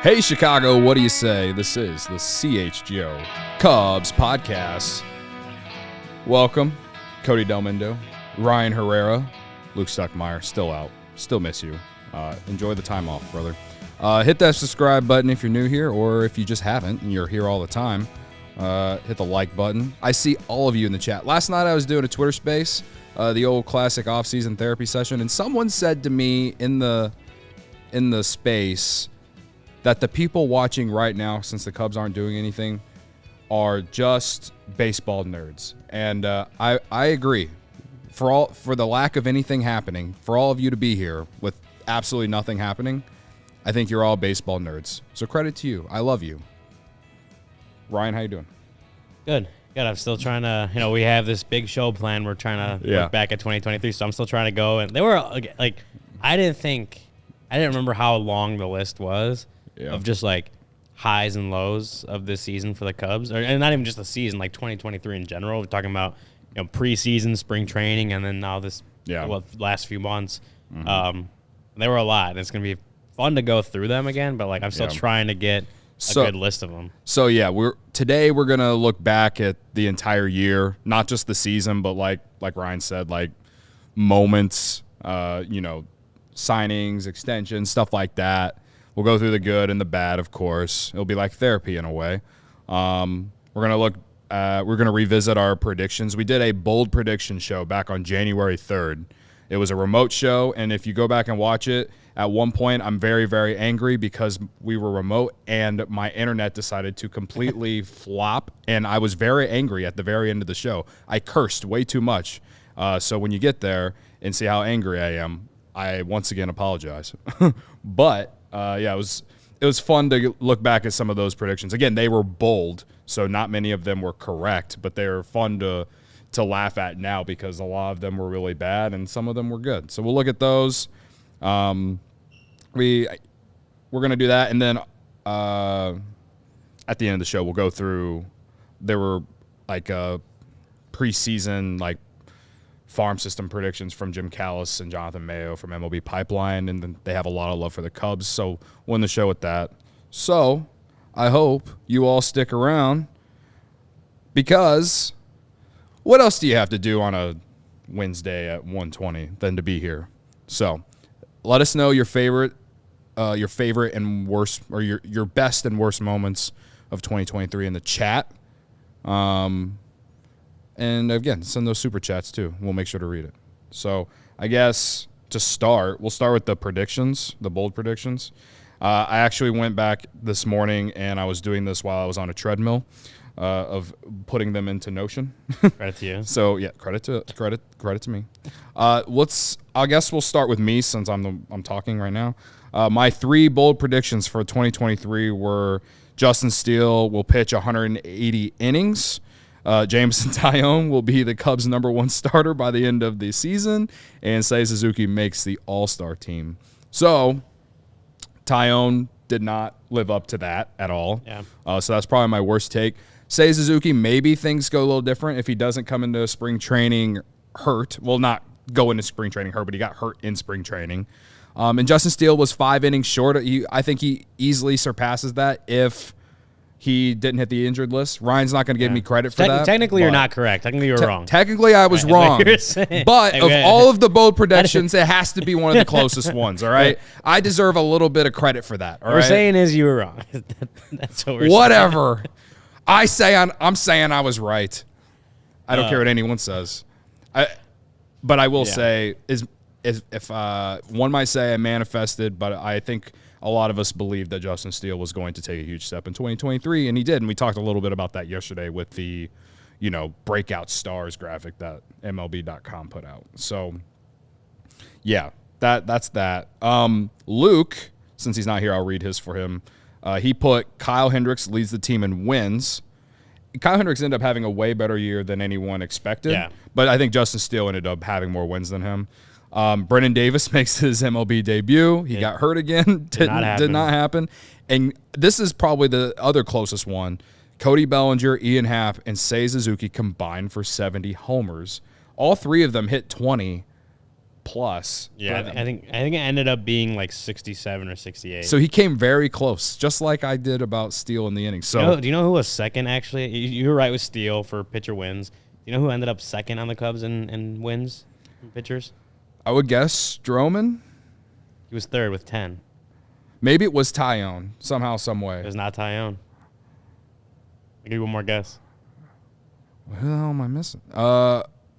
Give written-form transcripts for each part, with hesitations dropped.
Hey Chicago, what do you say? This is the CHGO Cubs Podcast. Welcome, Cody Delmendo, Ryan Herrera, Luke Stuckmeyer, still out. Still miss you. Enjoy the time off, brother. Hit that subscribe button if you're new here, or if you just haven't and you're here all the time. Hit the like button. I see all of you in the chat. Last night I was doing a Twitter space, the old classic off-season therapy session, and someone said to me in the space that the people watching right now, since the Cubs aren't doing anything, are just baseball nerds. And I agree. For the lack of anything happening, for all of you to be here with absolutely nothing happening, I think you're all baseball nerds. So credit to you. I love you. Ryan, how you doing? Good. I'm still trying to, we have this big show plan. We're trying to look back at 2023, so I'm still trying to go. And they were, like, I didn't remember how long the list was. Yeah. Of just like highs and lows of this season for the Cubs, and not even just the season, like 2023 in general. We're talking about preseason, spring training, and then now this last few months. Mm-hmm. They were a lot, and it's gonna be fun to go through them again. But like I'm still trying to get a good list of them. So yeah, today we're gonna look back at the entire year, not just the season, but like Ryan said, like moments, signings, extensions, stuff like that. We'll go through the good and the bad, of course. It'll be like therapy in a way. We're gonna revisit our predictions. We did a bold prediction show back on January 3rd. It was a remote show, and if you go back and watch it, at one point I'm very, very angry because we were remote and my internet decided to completely flop, and I was very angry at the very end of the show. I cursed way too much. So when you get there and see how angry I am, I once again apologize. But it was fun to look back at some of those predictions. Again, they were bold, so not many of them were correct, but they were fun to laugh at now because a lot of them were really bad and some of them were good. So we'll look at those. We're gonna do that, and then at the end of the show, we'll go through. There were like preseason like farm system predictions from Jim Callis and Jonathan Mayo from MLB Pipeline, and then they have a lot of love for the Cubs, so we'll end the show with that. So I hope you all stick around, because what else do you have to do on a Wednesday at 1:20 than to be here? So let us know your favorite and worst, or your best and worst moments of 2023 in the chat. And again, send those super chats too. We'll make sure to read it. So I guess to start, we'll start with the predictions, the bold predictions. I actually went back this morning and I was doing this while I was on a treadmill, of putting them into Notion. Credit to you. So yeah, credit to me. I guess we'll start with me since I'm talking right now. My 3 bold predictions for 2023 were Justin Steele will pitch 180 innings. Jameson Taillon will be the Cubs' #1 starter by the end of the season, and Seiya Suzuki makes the All-Star team. So Taillon did not live up to that at all. Yeah. So that's probably my worst take. Seiya Suzuki, maybe things go a little different if he doesn't come into spring training hurt. Well, not go into spring training hurt, but he got hurt in spring training. And Justin Steele was 5 innings short. I think he easily surpasses that if he didn't hit the injured list. Ryan's not going to give me credit for that. Technically, you're not correct. Technically, you're wrong. Technically, I was wrong. But of all of the bold predictions, it has to be one of the closest ones, all right? I deserve a little bit of credit for that, all right? What we're saying is you were wrong. That's what we're saying. Whatever. I'm saying I was right. I don't care what anyone says. But I will say, if one might say I manifested, but I think a lot of us believed that Justin Steele was going to take a huge step in 2023, and he did. And we talked a little bit about that yesterday with the, breakout stars graphic that MLB.com put out. So, yeah, that's that. Luke, since he's not here, I'll read his for him. He put Kyle Hendricks leads the team in wins. Kyle Hendricks ended up having a way better year than anyone expected. Yeah. But I think Justin Steele ended up having more wins than him. Brennan Davis makes his MLB debut. He got hurt again. Did not happen. And this is probably the other closest one. Cody Bellinger, Ian Happ, and Seiya Suzuki combined for 70 homers. All three of them hit 20 plus. Yeah, I think it ended up being like 67 or 68. So he came very close, just like I did about Steele in the inning. So do you know who was second, actually? You were right with Steele for pitcher wins. Do you know who ended up second on the Cubs in wins from pitchers? I would guess Stroman. He was third with 10. Maybe it was Tyone somehow, some way. It was not Tyone. I'll give you one more guess. What the hell am I missing?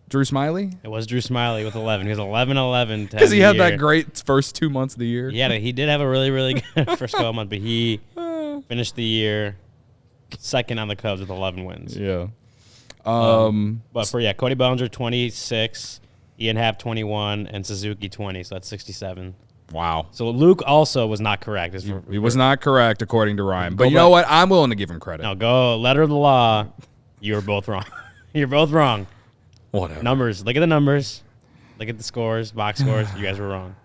Drew Smiley? It was Drew Smiley with 11. He was 11-11. Because he had that great first 2 months of the year. Yeah, he did have a really, really good first couple months, but he finished the year second on the Cubs with 11 wins. Yeah. But Cody Bellinger 26, Ian Happ 21, and Suzuki 20. So that's 67. Wow. So Luke also was not correct. He was not correct according to Ryan. But you know what? I'm willing to give him credit. No, go letter of the law. You were both wrong. You're both wrong. Whatever. Numbers. Look at the numbers. Look at the scores, box scores. You guys were wrong.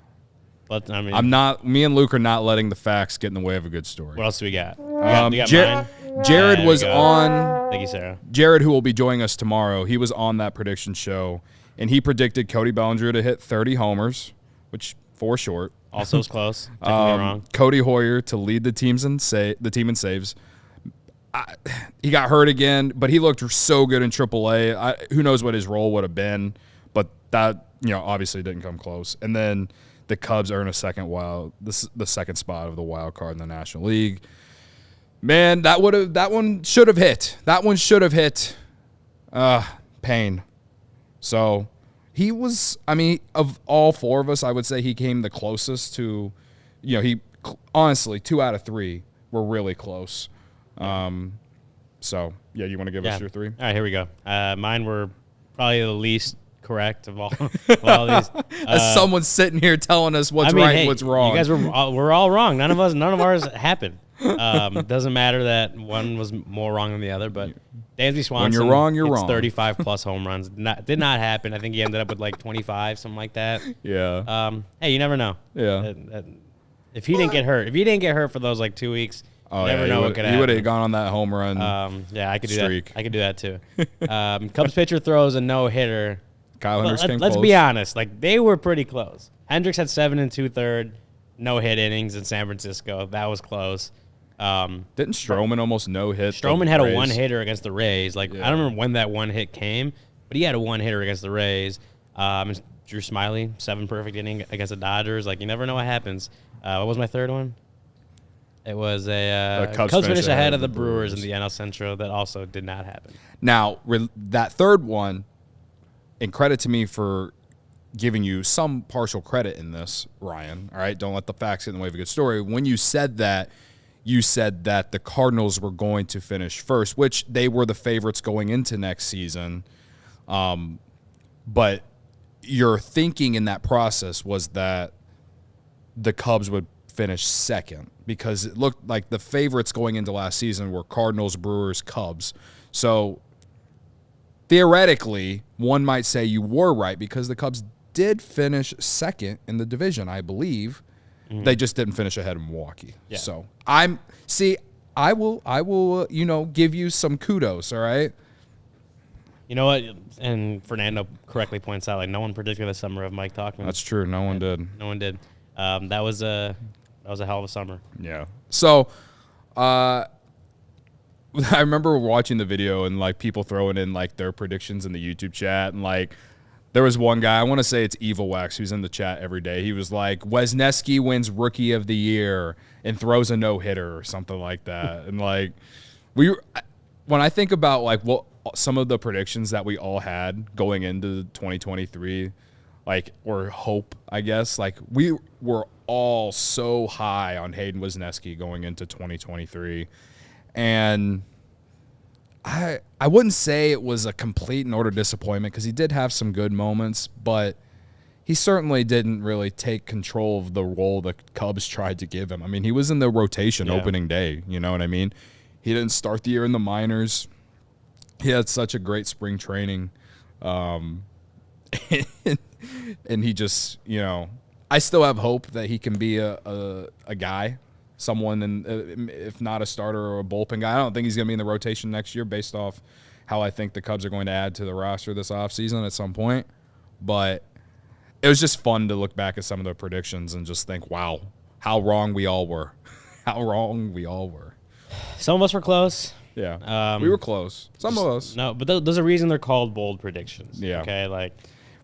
But I mean, me and Luke are not letting the facts get in the way of a good story. What else do we got? You got mine? Jared was on. Thank you, Sarah. Jared, who will be joining us tomorrow, he was on that prediction show, and he predicted Cody Bellinger to hit 30 homers, which 4 short. Also was close. Technically wrong. Cody Hoyer to lead the team in saves. He got hurt again, but he looked so good in AAA. Who knows what his role would have been, but that obviously didn't come close. And then the Cubs earn the second spot of the wild card in the National League. Man, that one should have hit. That one should have hit. Pain. So he was. I mean, of all 4 of us, I would say he came the closest to. He honestly 2 out of 3 were really close. So yeah, you want to give us your 3? All right, here we go. Mine were probably the least correct of all these. As someone sitting here telling us what's right and what's wrong. You guys we're all wrong. None of ours happened. Doesn't matter that one was more wrong than the other, but Dansby Swanson. When you're wrong, you're wrong. 35 plus home runs. Did not happen. I think he ended up with like 25, something like that. Yeah. Hey, you never know. Yeah. If he didn't get hurt for those like 2 weeks. Never know what could happen. He would have gone on that home run. I could streak. do that. I could do that too. Cubs pitcher throws a no-hitter. Kyle Hendricks came Let's close. be honest. Like, they were pretty close. Hendricks had 7 2/3 no-hit innings in San Francisco. That was close. Didn't Stroman almost no-hit? Stroman had a one-hitter against the Rays. Like, I don't remember when that one hit came, but he had a one-hitter against the Rays. Drew Smiley, 7 perfect inning against the Dodgers. Like, you never know what happens. What was my third one? It was a Cubs finish ahead of the Brewers in the NL Central. That also did not happen. Now, that third one, and credit to me for giving you some partial credit in this, Ryan. All right, don't let the facts get in the way of a good story. When you said that the Cardinals were going to finish first, which they were the favorites going into next season. But your thinking in that process was that the Cubs would finish second because it looked like the favorites going into last season were Cardinals, Brewers, Cubs. So theoretically, one might say you were right because the Cubs did finish second in the division, I believe. Mm-hmm. They just didn't finish ahead of Milwaukee. Yeah. So I will give you some kudos, all right? You know what? And Fernando correctly points out, like, no one predicted the summer of Mike Tauchman. That's true. No one did. No one did. That was a hell of a summer. Yeah. So, I remember watching the video and like people throwing in like their predictions in the YouTube chat, and like there was one guy, I want to say it's Evil Wax, who's in the chat every day. He was like, Wesneski wins Rookie of the Year and throws a no-hitter or something like that. And like when I think about like what some of the predictions that we all had going into 2023, like, or hope, I guess, like we were all so high on Hayden Wesneski going into 2023. And I wouldn't say it was a complete and utter disappointment because he did have some good moments, but he certainly didn't really take control of the role the Cubs tried to give him. I mean, he was in the rotation opening day. You know what I mean? He didn't start the year in the minors. He had such a great spring training. And he just, I still have hope that he can be a guy, someone, if not a starter or a bullpen guy. I don't think he's going to be in the rotation next year based off how I think the Cubs are going to add to the roster this offseason at some point. But it was just fun to look back at some of the predictions and just think, wow, how wrong we all were. How wrong we all were. Some of us were close. Yeah, we were close. Some of us. No, but there's a reason they're called bold predictions. Yeah. Okay, like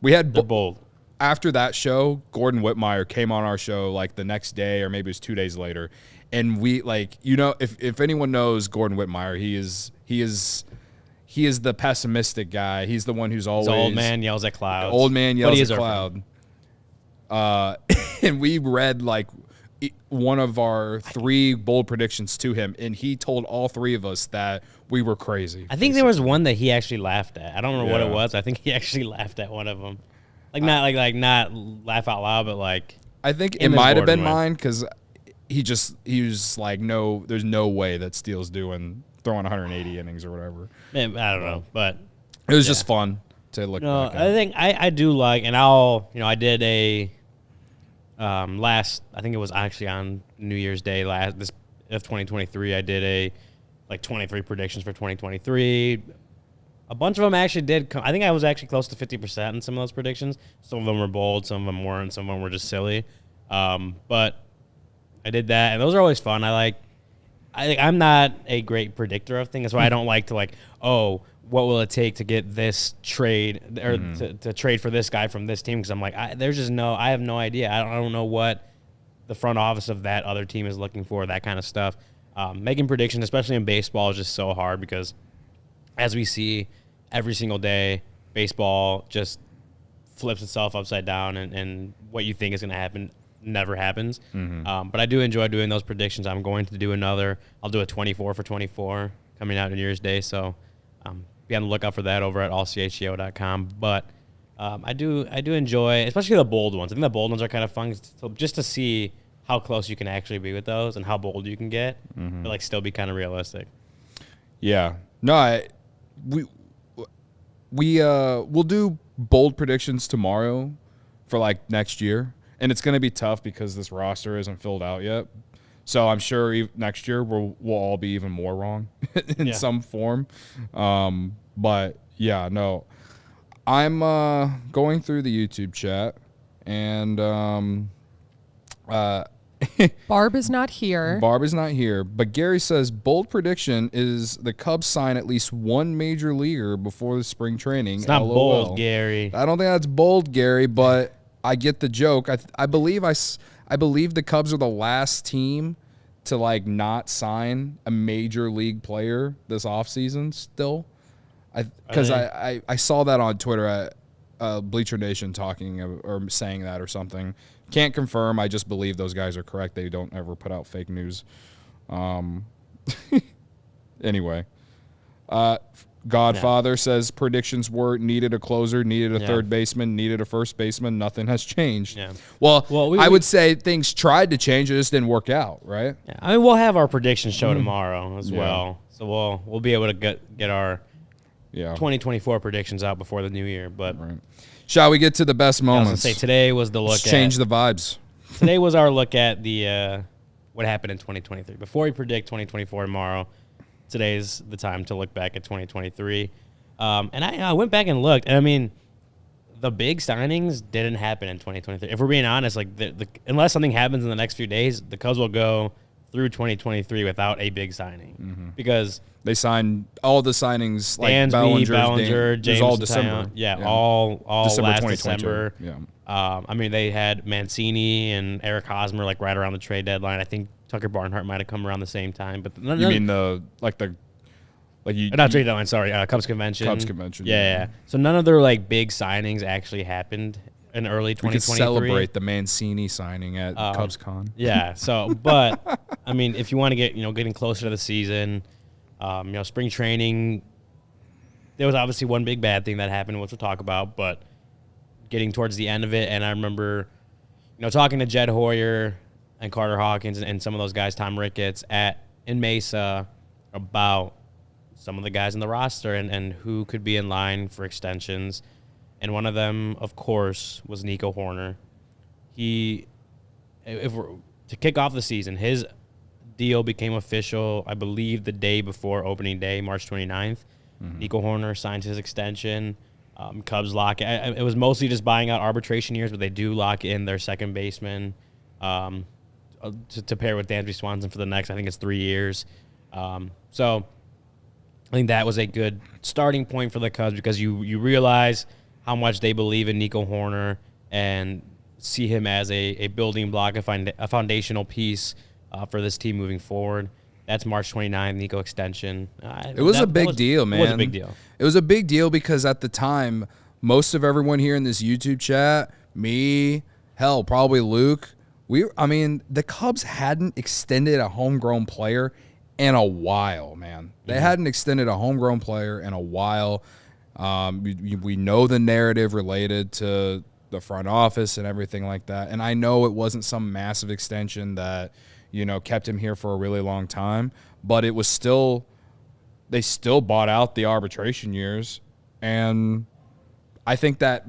we had they're bold. After that show, Gordon Whitmire came on our show like the next day or maybe it was 2 days later, and we if anyone knows Gordon Whitmire, he is the pessimistic guy. He's the one who's always the old man yells at clouds. Old man yells at cloud. And we read like one of our 3 bold predictions to him, and he told all 3 of us that we were crazy. I think there was one that he actually laughed at. I don't remember what it was. I think he actually laughed at one of them. Like not laugh out loud, but like I think it might have been mine because he was like, no, there's no way that Steele's throwing 180 innings or whatever. Man, I don't know, but it was just fun to look back at. I think I do like, and I did a I think it was actually on New Year's Day of 2023. I did a 23 predictions for 2023. A bunch of them actually did come. I think I was actually close to 50% in some of those predictions. Some of them were bold, some of them weren't, some of them were just silly. But I did that, and those are always fun. I'm not a great predictor of things. That's why I don't like to what will it take to get this trade or to trade for this guy from this team? Because I'm like, I have no idea. I don't know what the front office of that other team is looking for, that kind of stuff. Making predictions, especially in baseball, is just so hard because as we see every single day, baseball just flips itself upside down and what you think is going to happen never happens. But I do enjoy doing those predictions. I'm going to do I'll do a 24 for 24 coming out on New Year's Day. So be on the lookout for that over at allchgo.com. But I do enjoy, especially the bold ones. I think the bold ones are kind of fun just to see how close you can actually be with those and how bold you can get, but still be kind of realistic. Yeah. No, we'll do bold predictions tomorrow for next year, and it's going to be tough because this roster isn't filled out yet. So I'm sure next year we'll all be even more wrong in some form. But yeah, no, I'm going through the YouTube chat, and Barb is not here. But Gary says bold prediction is the Cubs sign at least one major leaguer before the spring training. It's not LOL. bold, Gary. I don't think that's bold, Gary, but I get the joke. I believe the Cubs are the last team to not sign a major league player this offseason still. Because I saw that on Twitter at Bleacher Nation talking or saying that or something. Can't confirm. I just believe those guys are correct. They don't ever put out fake news. Anyway, Godfather says predictions were needed a closer, needed a third baseman, needed a first baseman. Nothing has changed. Yeah. Well, I would say things tried to change. It just didn't work out, right? Yeah. I mean, we'll have our prediction show tomorrow as well. So we'll be able to get our 2024 predictions out before the new year. But shall we get to the best moments? I was going to say today was the look. Let's change the vibes. Today was our look at the what happened in 2023. Before we predict 2024 tomorrow, today's the time to look back at 2023. And I went back and looked. And I mean, the big signings didn't happen in 2023. If we're being honest, unless something happens in the next few days, the Cubs will go through 2023 without a big signing because they signed all the signings Bellinger, James, all December. All December last 2022. December. Yeah. I mean, they had Mancini and Eric Hosmer right around the trade deadline. I think Tucker Barnhart might have come around the same time. But you mean not trade deadline? Sorry, Cubs convention. Cubs convention. Yeah. So none of their big signings actually happened in early 2023. We could celebrate the Mancini signing at CubsCon. Yeah. So, but I mean, if you want to get getting closer to the season, spring training, there was obviously one big bad thing that happened, which we'll talk about. But getting towards the end of it, and I remember, talking to Jed Hoyer and Carter Hawkins and some of those guys, Tom Ricketts in Mesa, about some of the guys in the roster and who could be in line for extensions. And one of them, of course, was Nico Horner. To kick off the season, his deal became official, I believe, the day before opening day, March 29th. Mm-hmm. Nico Horner signed his extension. Cubs lock it. It was mostly just buying out arbitration years, but they do lock in their second baseman to pair with Dansby Swanson for the next, I think it's 3 years. So I think that was a good starting point for the Cubs because you realize how much they believe in Nico Horner and see him as a building block, a foundational piece for this team moving forward. That's March 29th, Nico extension. It was a big deal, man. It was a big deal. It was a big deal because at the time, most of everyone here in this YouTube chat, me, hell, probably Luke, the Cubs hadn't extended a homegrown player in a while, man. They hadn't extended a homegrown player in a while. We know the narrative related to the front office and everything like that. And I know it wasn't some massive extension that kept him here for a really long time, but it was they still bought out the arbitration years. And I think that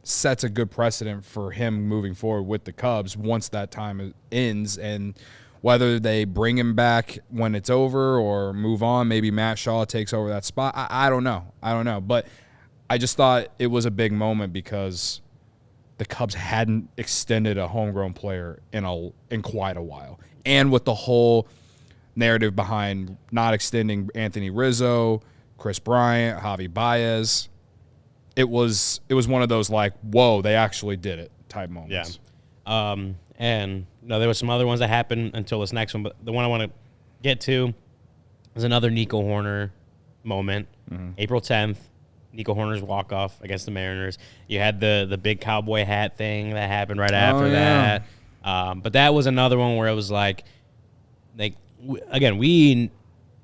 sets a good precedent for him moving forward with the Cubs once that time ends. And whether they bring him back when it's over or move on, maybe Matt Shaw takes over that spot. I don't know. But I just thought it was a big moment because the Cubs hadn't extended a homegrown player in quite a while. And with the whole narrative behind not extending Anthony Rizzo, Chris Bryant, Javi Baez, it was one of those like, whoa, they actually did it type moments. Yeah. And there were some other ones that happened until this next one, but the one I want to get to is another Nico Horner moment. Mm-hmm. April 10th, Nico Horner's walk-off against the Mariners. You had the big cowboy hat thing that happened right after that. But that was another one where it was like again, we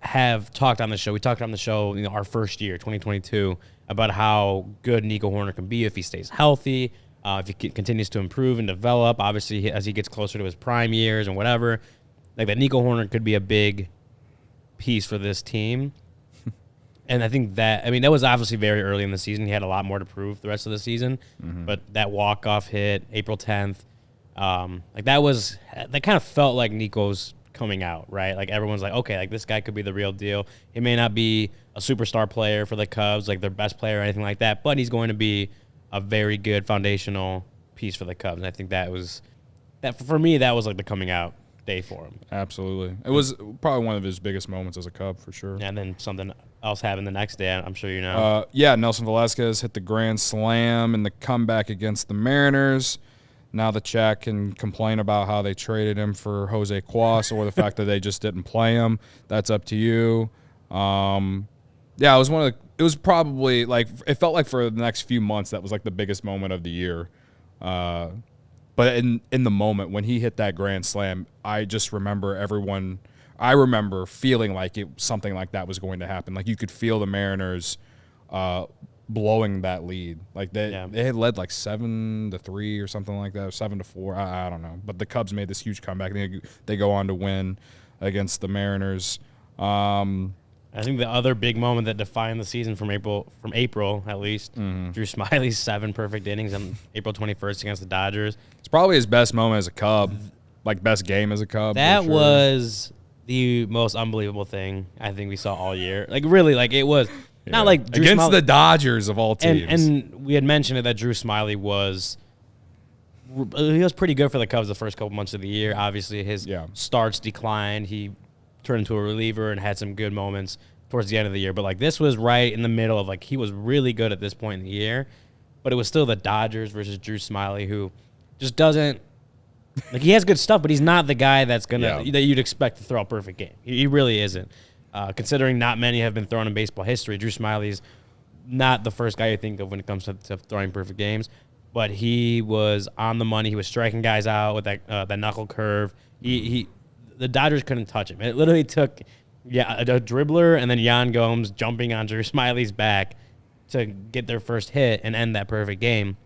have talked on the show. We talked on the show, our first year, 2022, about how good Nico Horner can be if he stays healthy, if he continues to improve and develop, obviously as he gets closer to his prime years and whatever. Like that Nico Horner could be a big piece for this team. And I think that was obviously very early in the season. He had a lot more to prove the rest of the season. Mm-hmm. But that walk-off hit, April 10th, that kind of felt like Nico's coming out, right? Like everyone's like, okay, like this guy could be the real deal. He may not be a superstar player for the Cubs, like their best player or anything like that, but he's going to be a very good foundational piece for the Cubs. And I think for me, that was like the coming out day for him. Absolutely. It was probably one of his biggest moments as a Cub for sure. And then something else happened the next day, I'm sure you know. Nelson Velasquez hit the grand slam in the comeback against the Mariners. Now the chat can complain about how they traded him for Jose Cuas or the fact that they just didn't play him. That's up to you. It was probably like, it felt like for the next few months that was like the biggest moment of the year. But in the moment when he hit that grand slam, I just remember feeling like something like that was going to happen. Like you could feel the Mariners blowing that lead. Like they had led like 7-3 or something like that, 7-4. I don't know. But the Cubs made this huge comeback. They go on to win against the Mariners. I think the other big moment that defined the season from April at least, Drew Smyly's 7 perfect innings on April 21st against the Dodgers. It's probably his best moment as a Cub, like best game as a Cub. That was the most unbelievable thing I think we saw all year. Like really, like it was not like Drew against the Dodgers of all teams. And we had mentioned it that Drew Smyly was pretty good for the Cubs the first couple months of the year. Obviously, his starts declined. He turned into a reliever and had some good moments towards the end of the year. But like this was right in the middle of like he was really good at this point in the year, but it was still the Dodgers versus Drew Smyly, who just doesn't like he has good stuff, but he's not the guy that's that you'd expect to throw a perfect game. He really isn't. Considering not many have been thrown in baseball history, Drew Smyly's not the first guy you think of when it comes to throwing perfect games. But he was on the money. He was striking guys out with that knuckle curve. The Dodgers couldn't touch him. It literally took a dribbler and then Yan Gomes jumping on Drew Smyly's back to get their first hit and end that perfect game.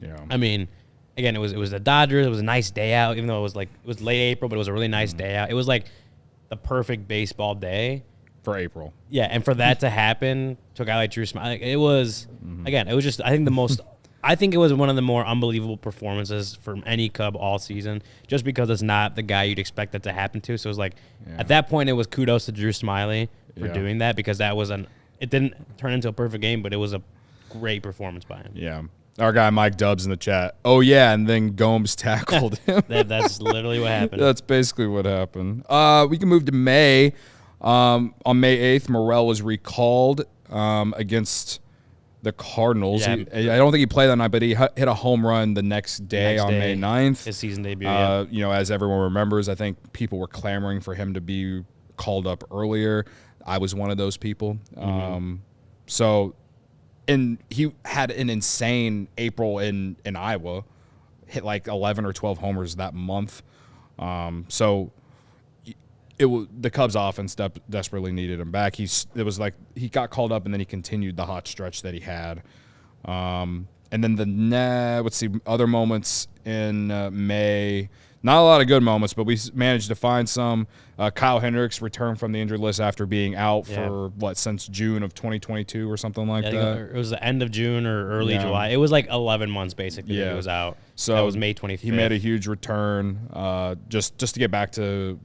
Yeah. I mean, again, it was the Dodgers. It was a nice day out, even though it was late April, but it was a really nice day out. It was like the perfect baseball day for April. Yeah, and for that to happen to a guy like Drew Smyly, it was again, it was just I think it was one of the more unbelievable performances from any Cub all season, just because it's not the guy you'd expect that to happen to. So it was like at that point, it was kudos to Drew Smyly for doing that, because that was it didn't turn into a perfect game, but it was a great performance by him. Yeah. Our guy Mike Dubs in the chat. Oh, yeah, and then Gomes tackled him. That's literally what happened. That's basically what happened. We can move to May. On May 8th, Morel was recalled against the Cardinals. Yeah. I don't think he played that night, but he hit a home run the next day on May 9th. His season debut, As everyone remembers, I think people were clamoring for him to be called up earlier. I was one of those people. And he had an insane April in Iowa, hit like 11 or 12 homers that month. The Cubs offense desperately needed him back. He got called up, and then he continued the hot stretch that he had. And then other moments in May. Not a lot of good moments, but we managed to find some. Kyle Hendricks returned from the injured list after being out for, since June of 2022 or something like that? It was the end of June or early July. It was like 11 months, basically, that he was out. So that was May 25th. He made a huge return just to get back to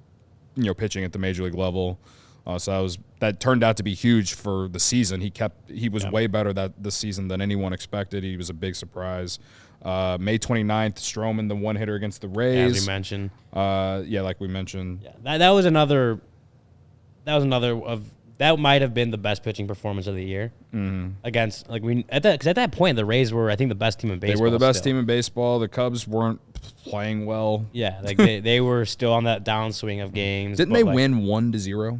pitching at the major league level. That turned out to be huge for the season. He was way better this season than anyone expected. He was a big surprise. May 29th, Stroman, the one hitter against the Rays. As we mentioned. Like we mentioned. Yeah, that was another of that might have been the best pitching performance of the year. Against because at that point the Rays were, I think, the best team in baseball. They were the best team in baseball. The Cubs weren't playing well. Yeah, they were still on that downswing of games. Didn't they win 1-0?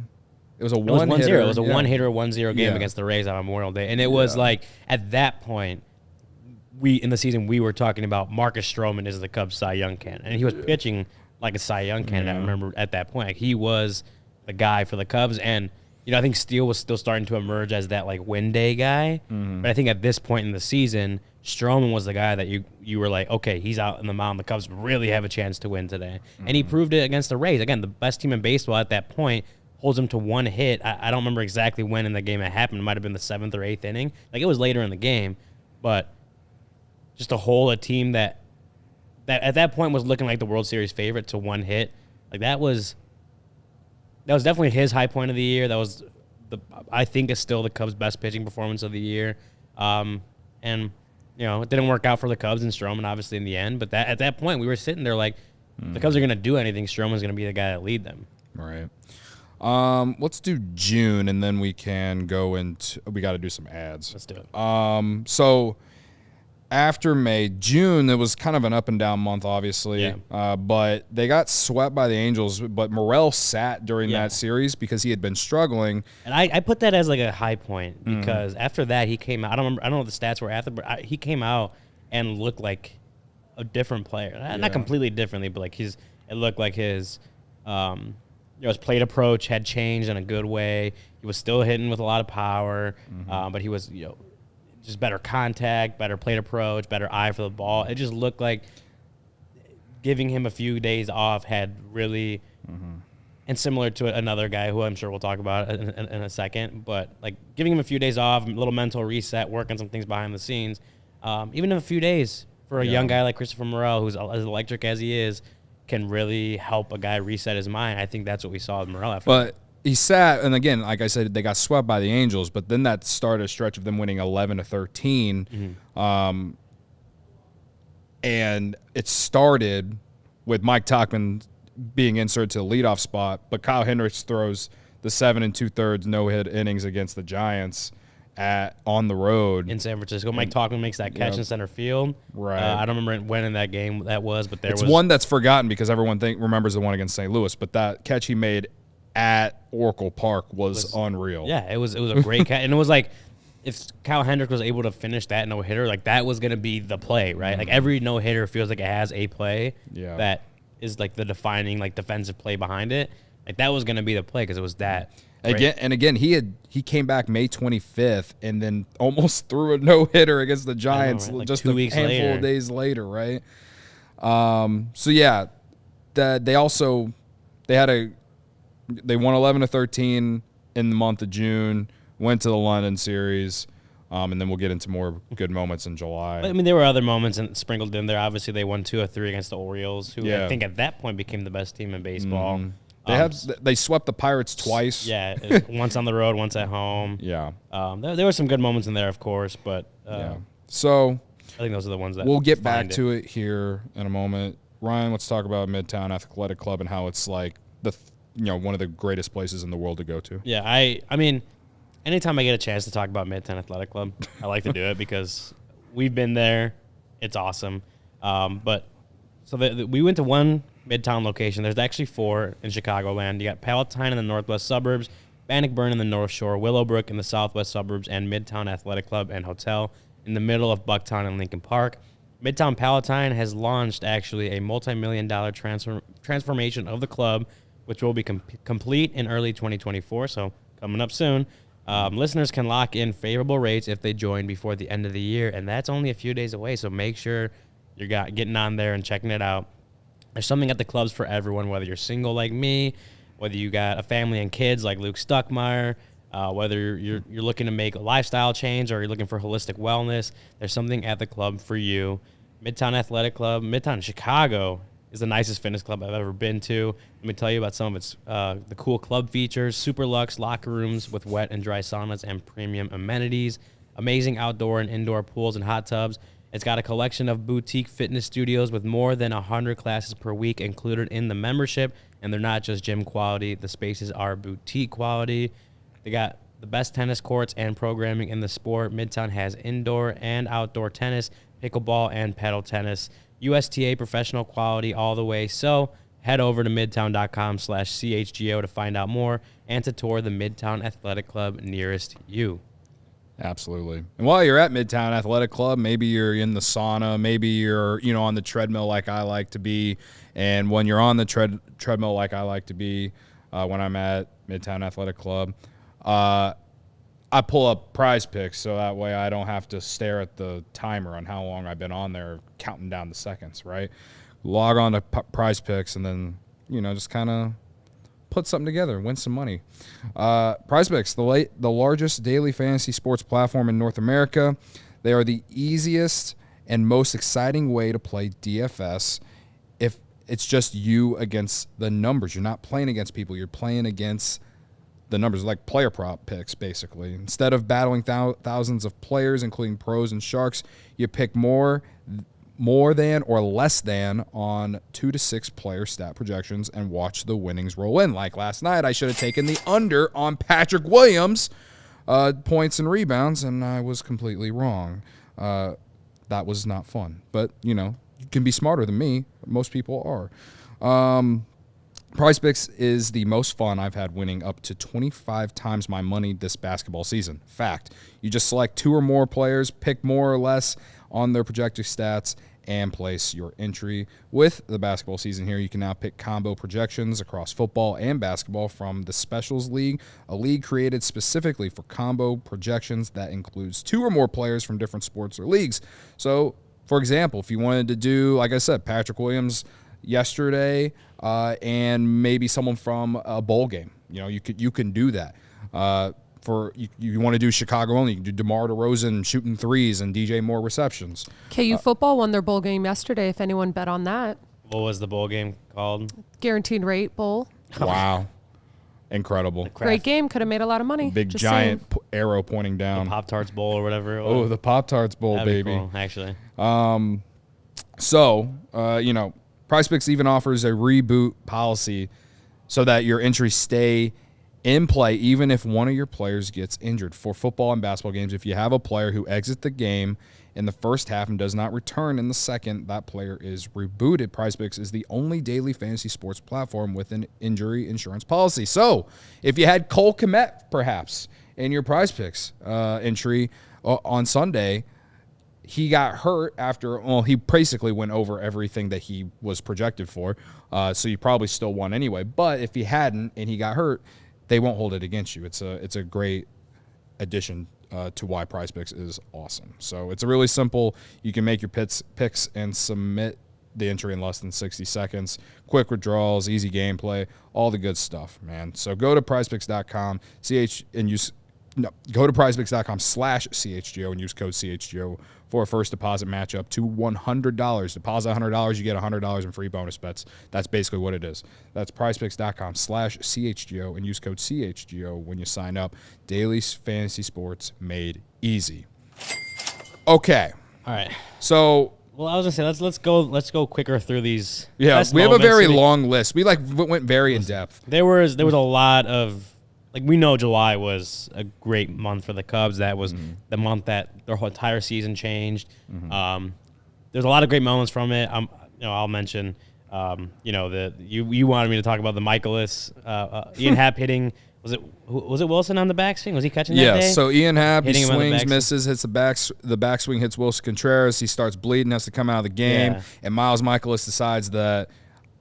It was a 1-0. It was a 1-0 game against the Rays on Memorial Day, and it was like at that point. In the season, we were talking about Marcus Stroman is the Cubs Cy Young candidate, and he was pitching like a Cy Young candidate. I remember at that point, he was the guy for the Cubs, and I think Steele was still starting to emerge as that win day guy. But I think at this point in the season, Stroman was the guy that you were like, okay, he's out in the mound. The Cubs really have a chance to win today, and he proved it against the Rays. Again, the best team in baseball at that point. Holds him to one hit. I don't remember exactly when in the game it happened. It might have been the 7th or 8th inning. It was later in the game, but. Just to hold a team that at that point was looking like the World Series favorite to one hit, that was definitely his high point of the year. That was I think is still the Cubs' best pitching performance of the year. And it didn't work out for the Cubs and Stroman obviously in the end. But at that point we were sitting there if the Cubs are going to do anything, Stroman's going to be the guy that lead them. Right. Let's do June, and then we can go into. We got to do some ads. Let's do it. So. After May, June, it was kind of an up and down month, obviously. Yeah. But they got swept by the Angels. But Morel sat during that series because he had been struggling. And I put that as a high point because after that he came out. I don't know what the stats were after, but he came out and looked like a different player. Not completely differently, but it looked like his his plate approach had changed in a good way. He was still hitting with a lot of power, but he was just better contact, better plate approach, better eye for the ball. It just looked like giving him a few days off had really, and similar to another guy who I'm sure we'll talk about in a second, but giving him a few days off, a little mental reset, working some things behind the scenes, even in a few days for a young guy like Christopher Morel, who's as electric as he is, can really help a guy reset his mind. I think that's what we saw with Morel after that. He sat, and again, like I said, they got swept by the Angels, but then that started a stretch of them winning 11-13. And it started with Mike Tauchman being inserted to the leadoff spot, but Kyle Hendricks throws the 7 2/3 no-hit innings against the Giants on the road. In San Francisco. Mike Tauchman makes that catch in center field. Right. I don't remember when in that game that was, but it's one that's forgotten because everyone remembers the one against St. Louis, but that catch he made at Oracle Park was unreal. Yeah, it was a great catch. And it was if Kyle Hendricks was able to finish that no-hitter, that was going to be the play, right? Every no-hitter feels like it has a play that is the defining defensive play behind it. Like, that was going to be the play because it was that. Again, he came back May 25th and then almost threw a no-hitter against the Giants right? Like just 2 a weeks handful later. of days later, right? So yeah, they won 11-13 in the month of June, went to the London series, and then we'll get into more good moments in July. I mean, there were other moments sprinkled in there. Obviously, they won 2 of 3 against the Orioles, who Yeah. I think at that point became the best team in baseball. They swept the Pirates twice. Yeah, once on the road, once at home. Yeah. There were some good moments in there, of course, but Yeah. So I think those are the ones that we'll get back to it here in a moment. Ryan, let's talk about Midtown Athletic Club and how it's like one of the greatest places in the world to go to. Yeah, I mean, anytime I get a chance to talk about Midtown Athletic Club, I like to do it because we've been there. It's awesome. We went to one Midtown location. There's actually 4 in Chicagoland. You got Palatine in the northwest suburbs, Bannockburn in the North Shore, Willowbrook in the southwest suburbs, and Midtown Athletic Club and Hotel in the middle of Bucktown and Lincoln Park. Midtown Palatine has launched actually a multi-million-dollar transformation of the club, which will be complete in early 2024, so coming up soon. Listeners can lock in favorable rates if they join before the end of the year, and that's only a few days away, so make sure you're getting on there and checking it out. There's something at the clubs for everyone, whether you're single like me, whether you got a family and kids like Luke Stuckmeyer, whether you're looking to make a lifestyle change or you're looking for holistic wellness, there's something at the club for you. Midtown Athletic Club, Midtown Chicago is the nicest fitness club I've ever been to. Let me tell you about some of its the cool club features: super luxe locker rooms with wet and dry saunas and premium amenities, amazing outdoor and indoor pools and hot tubs. It's got a collection of boutique fitness studios with more than 100 classes per week included in the membership, and they're not just gym quality. The spaces are boutique quality. They got the best tennis courts and programming in the sport. Midtown has indoor and outdoor tennis, pickleball, and paddle tennis. USTA professional quality all the way. So head over to midtown.com/CHGO to find out more and to tour the Midtown Athletic Club nearest you. Absolutely. And while you're at Midtown Athletic Club, maybe you're in the sauna, maybe you're, on the treadmill like I like to be. And when you're on the treadmill like I like to be, when I'm at Midtown Athletic Club, I pull up Prize Picks so that way I don't have to stare at the timer on how long I've been on there counting down the seconds, right? Log on to Prize Picks and then, just kind of put something together, win some money. Prize Picks, the largest daily fantasy sports platform in North America. They are the easiest and most exciting way to play DFS if it's just you against the numbers. You're not playing against people. You're playing against the numbers, like player prop picks, basically. Instead of battling thousands of players, including pros and sharks, you pick more than or less than on 2 to 6 player stat projections and watch the winnings roll in. Like last night, I should have taken the under on Patrick Williams' points and rebounds, and I was completely wrong. That was not fun. But, you can be smarter than me. Most people are. Prize Picks is the most fun I've had, winning up to 25 times my money this basketball season. Fact. You just select 2 or more players, pick more or less on their projected stats, and place your entry. With the basketball season here, you can now pick combo projections across football and basketball from the Specials League, a league created specifically for combo projections that includes 2 or more players from different sports or leagues. So, for example, if you wanted to do, like I said, Patrick Williams yesterday and maybe someone from a bowl game, you can do that. You want to do Chicago only, you can do DeMar DeRozan shooting threes and DJ Moore receptions. KU football won their bowl game yesterday, if anyone bet on that. What was the bowl game called? Guaranteed Rate Bowl. Wow. Incredible. Great game. Could have made a lot of money. Big Just giant arrow pointing down. The Pop-Tarts Bowl or whatever it was. Oh, the Pop-Tarts Bowl, That'd be baby. cool, actually. Prize Picks even offers a reboot policy so that your entries stay in play even if one of your players gets injured. For football and basketball games, if you have a player who exits the game in the first half and does not return in the second, that player is rebooted. Prize Picks is the only daily fantasy sports platform with an injury insurance policy. So if you had Cole Kmet, perhaps, in your Prize Picks entry on Sunday, he got hurt after, well, he basically went over everything that he was projected for. So you probably still won anyway. But if he hadn't and he got hurt, they won't hold it against you. It's a great addition to why PrizePicks is awesome. So it's a really simple. You can make your picks and submit the entry in less than 60 seconds. Quick withdrawals, easy gameplay, all the good stuff, man. So go to PrizePicks.com, go to PrizePicks.com/CHGO and use code CHGO for a first deposit match up to $100. Deposit $100, you get $100 in free bonus bets. That's basically what it is. That's PrizePicks.com/CHGO and use code CHGO when you sign up. Daily fantasy sports made easy. Okay. All right. So, well, I was gonna say let's go quicker through these. Yeah, we have a very long list. We went very in depth. There was a lot of, like, we know July was a great month for the Cubs. That was the month that their whole entire season changed. There's a lot of great moments from it. I'll mention, you wanted me to talk about the Michaelis, Ian Happ hitting. Was it Wilson on the backswing? Was he catching that day? Yeah, so Ian Happ, he swings, backswing. misses, hits the backswing, hits Wilson Contreras. He starts bleeding, has to come out of the game, and Miles Michaelis decides that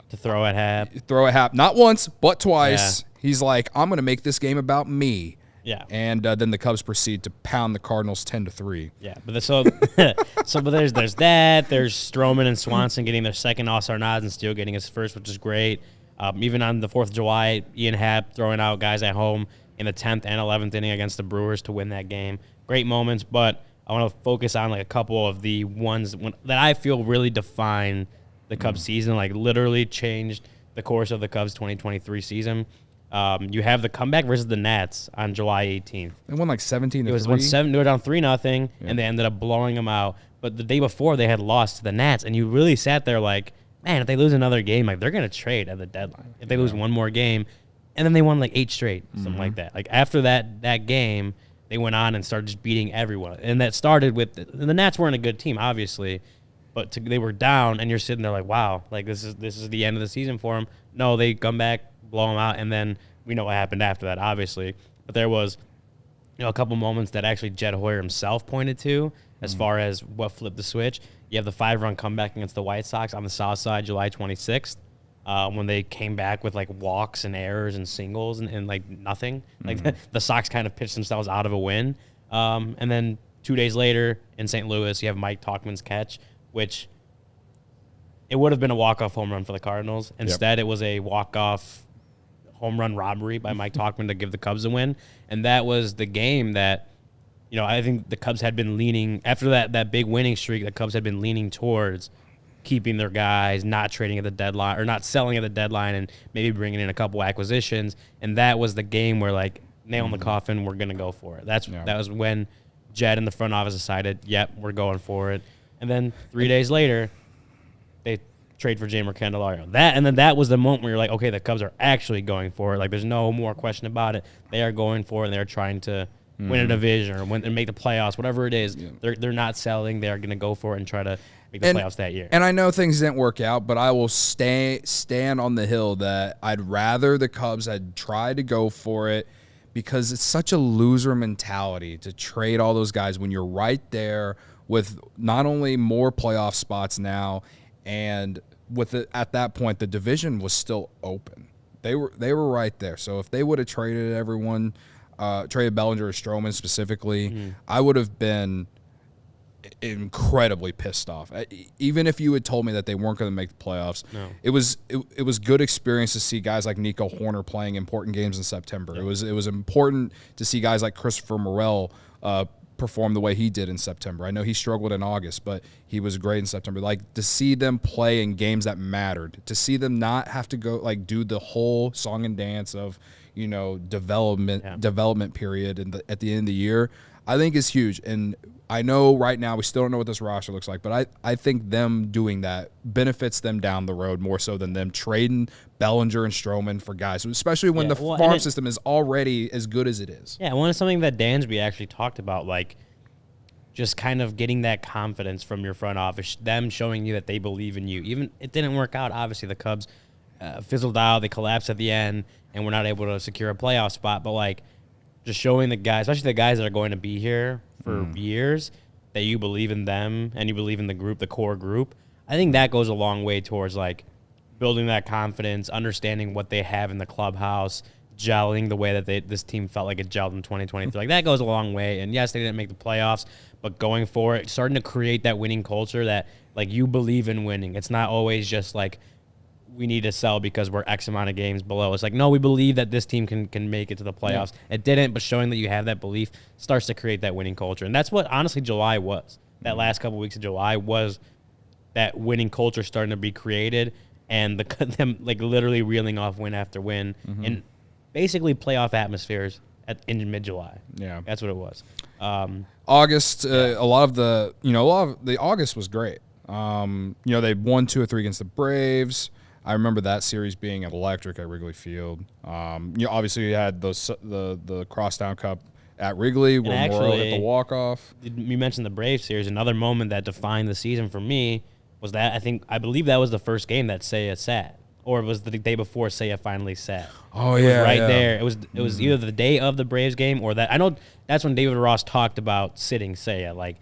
to throw at Happ. Not once, but twice. Yeah. He's like, I'm going to make this game about me. Yeah. And then the Cubs proceed to pound the Cardinals 10-3. Yeah, but but there's that. There's Stroman and Swanson getting their second All-Star nods and Steele getting his first, which is great. Even on the 4th of July, Ian Happ throwing out guys at home in the 10th and 11th inning against the Brewers to win that game. Great moments, but I want to focus on like a couple of the ones that I feel really define the Cubs season, like literally changed the course of the Cubs 2023 season. You have the comeback versus the Nats on July 18th. They won like 17-3. It was 1-7. They were down 3-0, and they ended up blowing them out. But the day before, they had lost to the Nats, and you really sat there like, man, if they lose another game, like they're gonna trade at the deadline. If they lose one more game, and then they won like 8 straight, something like that. Like after that game, they went on and started just beating everyone, and that started with the Nats weren't a good team, obviously, but they were down, and you're sitting there like, wow, like this is the end of the season for them. No, they come back, blow them out, and then we know what happened after that, obviously. But there was, a couple moments that actually Jed Hoyer himself pointed to as far as what flipped the switch. You have the 5-run comeback against the White Sox on the South Side, July 26th, when they came back with like walks and errors and singles and like nothing. Like the Sox kind of pitched themselves out of a win. And then 2 days later in St. Louis, you have Mike Tauchman's catch, which it would have been a walk-off home run for the Cardinals. Instead, it was a walk-off home run robbery by Mike Tauchman to give the Cubs a win. And that was the game that, I think the Cubs had been leaning, after that big winning streak, the Cubs had been leaning towards keeping their guys, not trading at the deadline, or not selling at the deadline, and maybe bringing in a couple acquisitions. And that was the game where, like, nail in the coffin, we're going to go for it. That was when Jed in the front office decided, yep, we're going for it. And then 3 days later, they trade for Jeimer Candelario. That was the moment where you're like, okay, the Cubs are actually going for it. Like, there's no more question about it. They are going for it, and they're trying to win a division or win and make the playoffs, whatever it is. Yeah. They're not selling. They're going to go for it and try to make the playoffs that year. And I know things didn't work out, but I will stand on the hill that I'd rather the Cubs had tried to go for it, because it's such a loser mentality to trade all those guys when you're right there with not only more playoff spots now, and with it, at that point the division was still open. They were right there. So if they would have traded everyone, traded Bellinger or Stroman specifically, I would have been incredibly pissed off. Even if you had told me that they weren't going to make the playoffs, it was good experience to see guys like Nico Horner playing important games in September. Yep. It was important to see guys like Christopher Morel perform the way he did in September. I know he struggled in August, but he was great in September. Like, to see them play in games that mattered, to see them not have to go like do the whole song and dance of development period at the end of the year, I think is huge. And I know right now we still don't know what this roster looks like, but I think them doing that benefits them down the road more so than them trading Bellinger and Stroman for guys, especially when the farm system is already as good as it is. Yeah, one of something that Dansby actually talked about, like just kind of getting that confidence from your front office, them showing you that they believe in you. Even it didn't work out. Obviously, the Cubs fizzled out. They collapsed at the end, and we're not able to secure a playoff spot. But, like, just showing the guys, especially the guys that are going to be here for years, that you believe in them and you believe in the group, the core group, I think that goes a long way towards like building that confidence, understanding what they have in the clubhouse, gelling the way that this team felt like it gelled in 2023. Like that goes a long way. And yes, they didn't make the playoffs, but going forward, starting to create that winning culture that like you believe in winning. It's not always just like we need to sell because we're X amount of games below. It's like, no, we believe that this team can make it to the playoffs. Yeah. It didn't, but showing that you have that belief starts to create that winning culture. And that's what honestly July was. That last couple of weeks of July was that winning culture starting to be created and them like literally reeling off win after win and basically playoff atmospheres in mid-July. Yeah. That's what it was. August, a lot of the August was great. They won 2 or 3 against the Braves. I remember that series being electric at Wrigley Field. Obviously you had the Crosstown Cup at Wrigley where Morrow hit the walk-off. You mentioned the Braves series. Another moment that defined the season for me was that I believe that was the first game that Seiya sat, or it was the day before Seiya finally sat. Oh yeah, there. It was either the day of the Braves game or that. I know that's when David Ross talked about sitting Seiya, like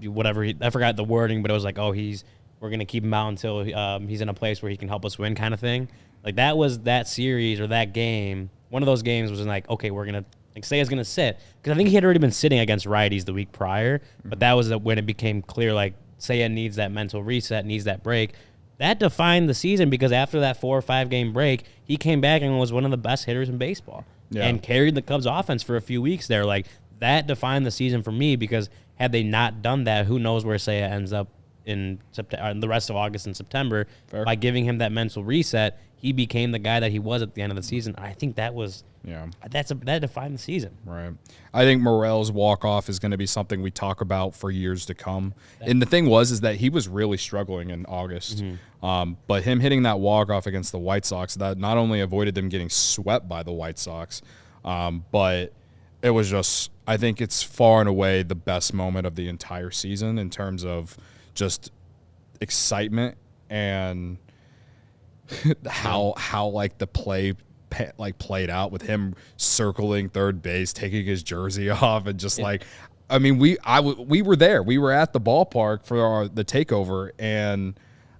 whatever. I forgot the wording, but it was like, oh, we're gonna keep him out until he's in a place where he can help us win, kind of thing. Like that was that series or that game. One of those games was like, okay, we're gonna. Like Seiya's going to sit. Because I think he had already been sitting against righties the week prior. But that was when it became clear, like, Seiya needs that mental reset, needs that break. That defined the season because after that 4 or 5 game break, he came back and was one of the best hitters in baseball. Yeah. And carried the Cubs offense for a few weeks there. Like, that defined the season for me because had they not done that, who knows where Seiya ends up in the rest of August and September. Fair. By giving him that mental reset, he became the guy that he was at the end of the season. I think that was... Yeah, that defined the season. Right. I think Morel's walk-off is going to be something we talk about for years to come. And the thing is that he was really struggling in August. But him hitting that walk-off against the White Sox, that not only avoided them getting swept by the White Sox, but it was just, I think it's far and away the best moment of the entire season in terms of just excitement and how like the play played out with him circling third base, taking his jersey off, and just like, I mean, we were there. We were at the ballpark for the takeover, and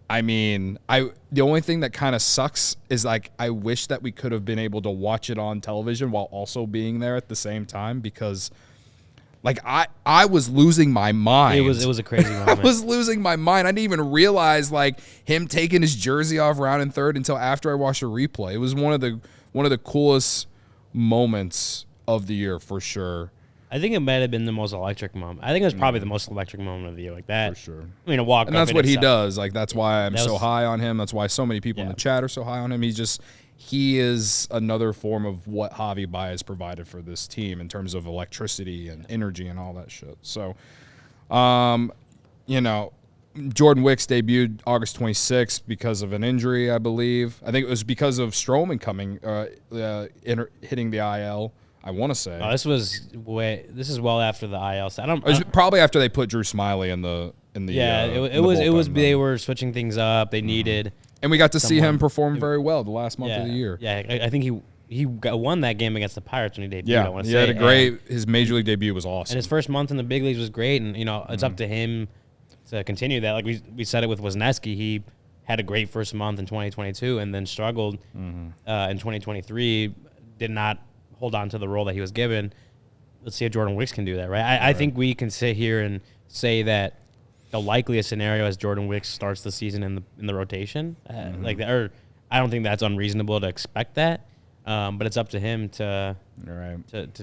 I mean, the only thing that kind of sucks is like I wish that we could have been able to watch it on television while also being there at the same time because. Like I was losing my mind. It was a crazy moment. I was losing my mind. I didn't even realize like him taking his jersey off rounding third until after I watched a replay. It was one of the coolest moments of the year for sure. I think it might have been the most electric moment. I think it was probably the most electric moment of the year, like that. For sure. I mean, a walk-off. And that's what he does. Like that's why I'm so high on him. That's why so many people in the chat are so high on him. He is another form of what Javi Baez provided for this team in terms of electricity and energy and all that shit. So, Jordan Wicks debuted August 26th because of an injury, I believe. I think it was because of Stroman coming, hitting the IL. I want to say. Oh, this is well after the IL. It was probably after they put Drew Smiley in the. Yeah, it was. They were switching things up. They needed. And we got to see him perform very well the last month of the year. Yeah, I think he won that game against the Pirates when he debuted. Yeah, he had a great. His major league debut was awesome. And his first month in the big leagues was great. And it's up to him to continue that. Like we said it with Wisniewski, he had a great first month in 2022 and then struggled in 2023. Did not hold on to the role that he was given. Let's see if Jordan Wicks can do that. Right. I think we can sit here and say that. The likeliest scenario is Jordan Wicks starts the season in the rotation, I don't think that's unreasonable to expect that, but it's up to him to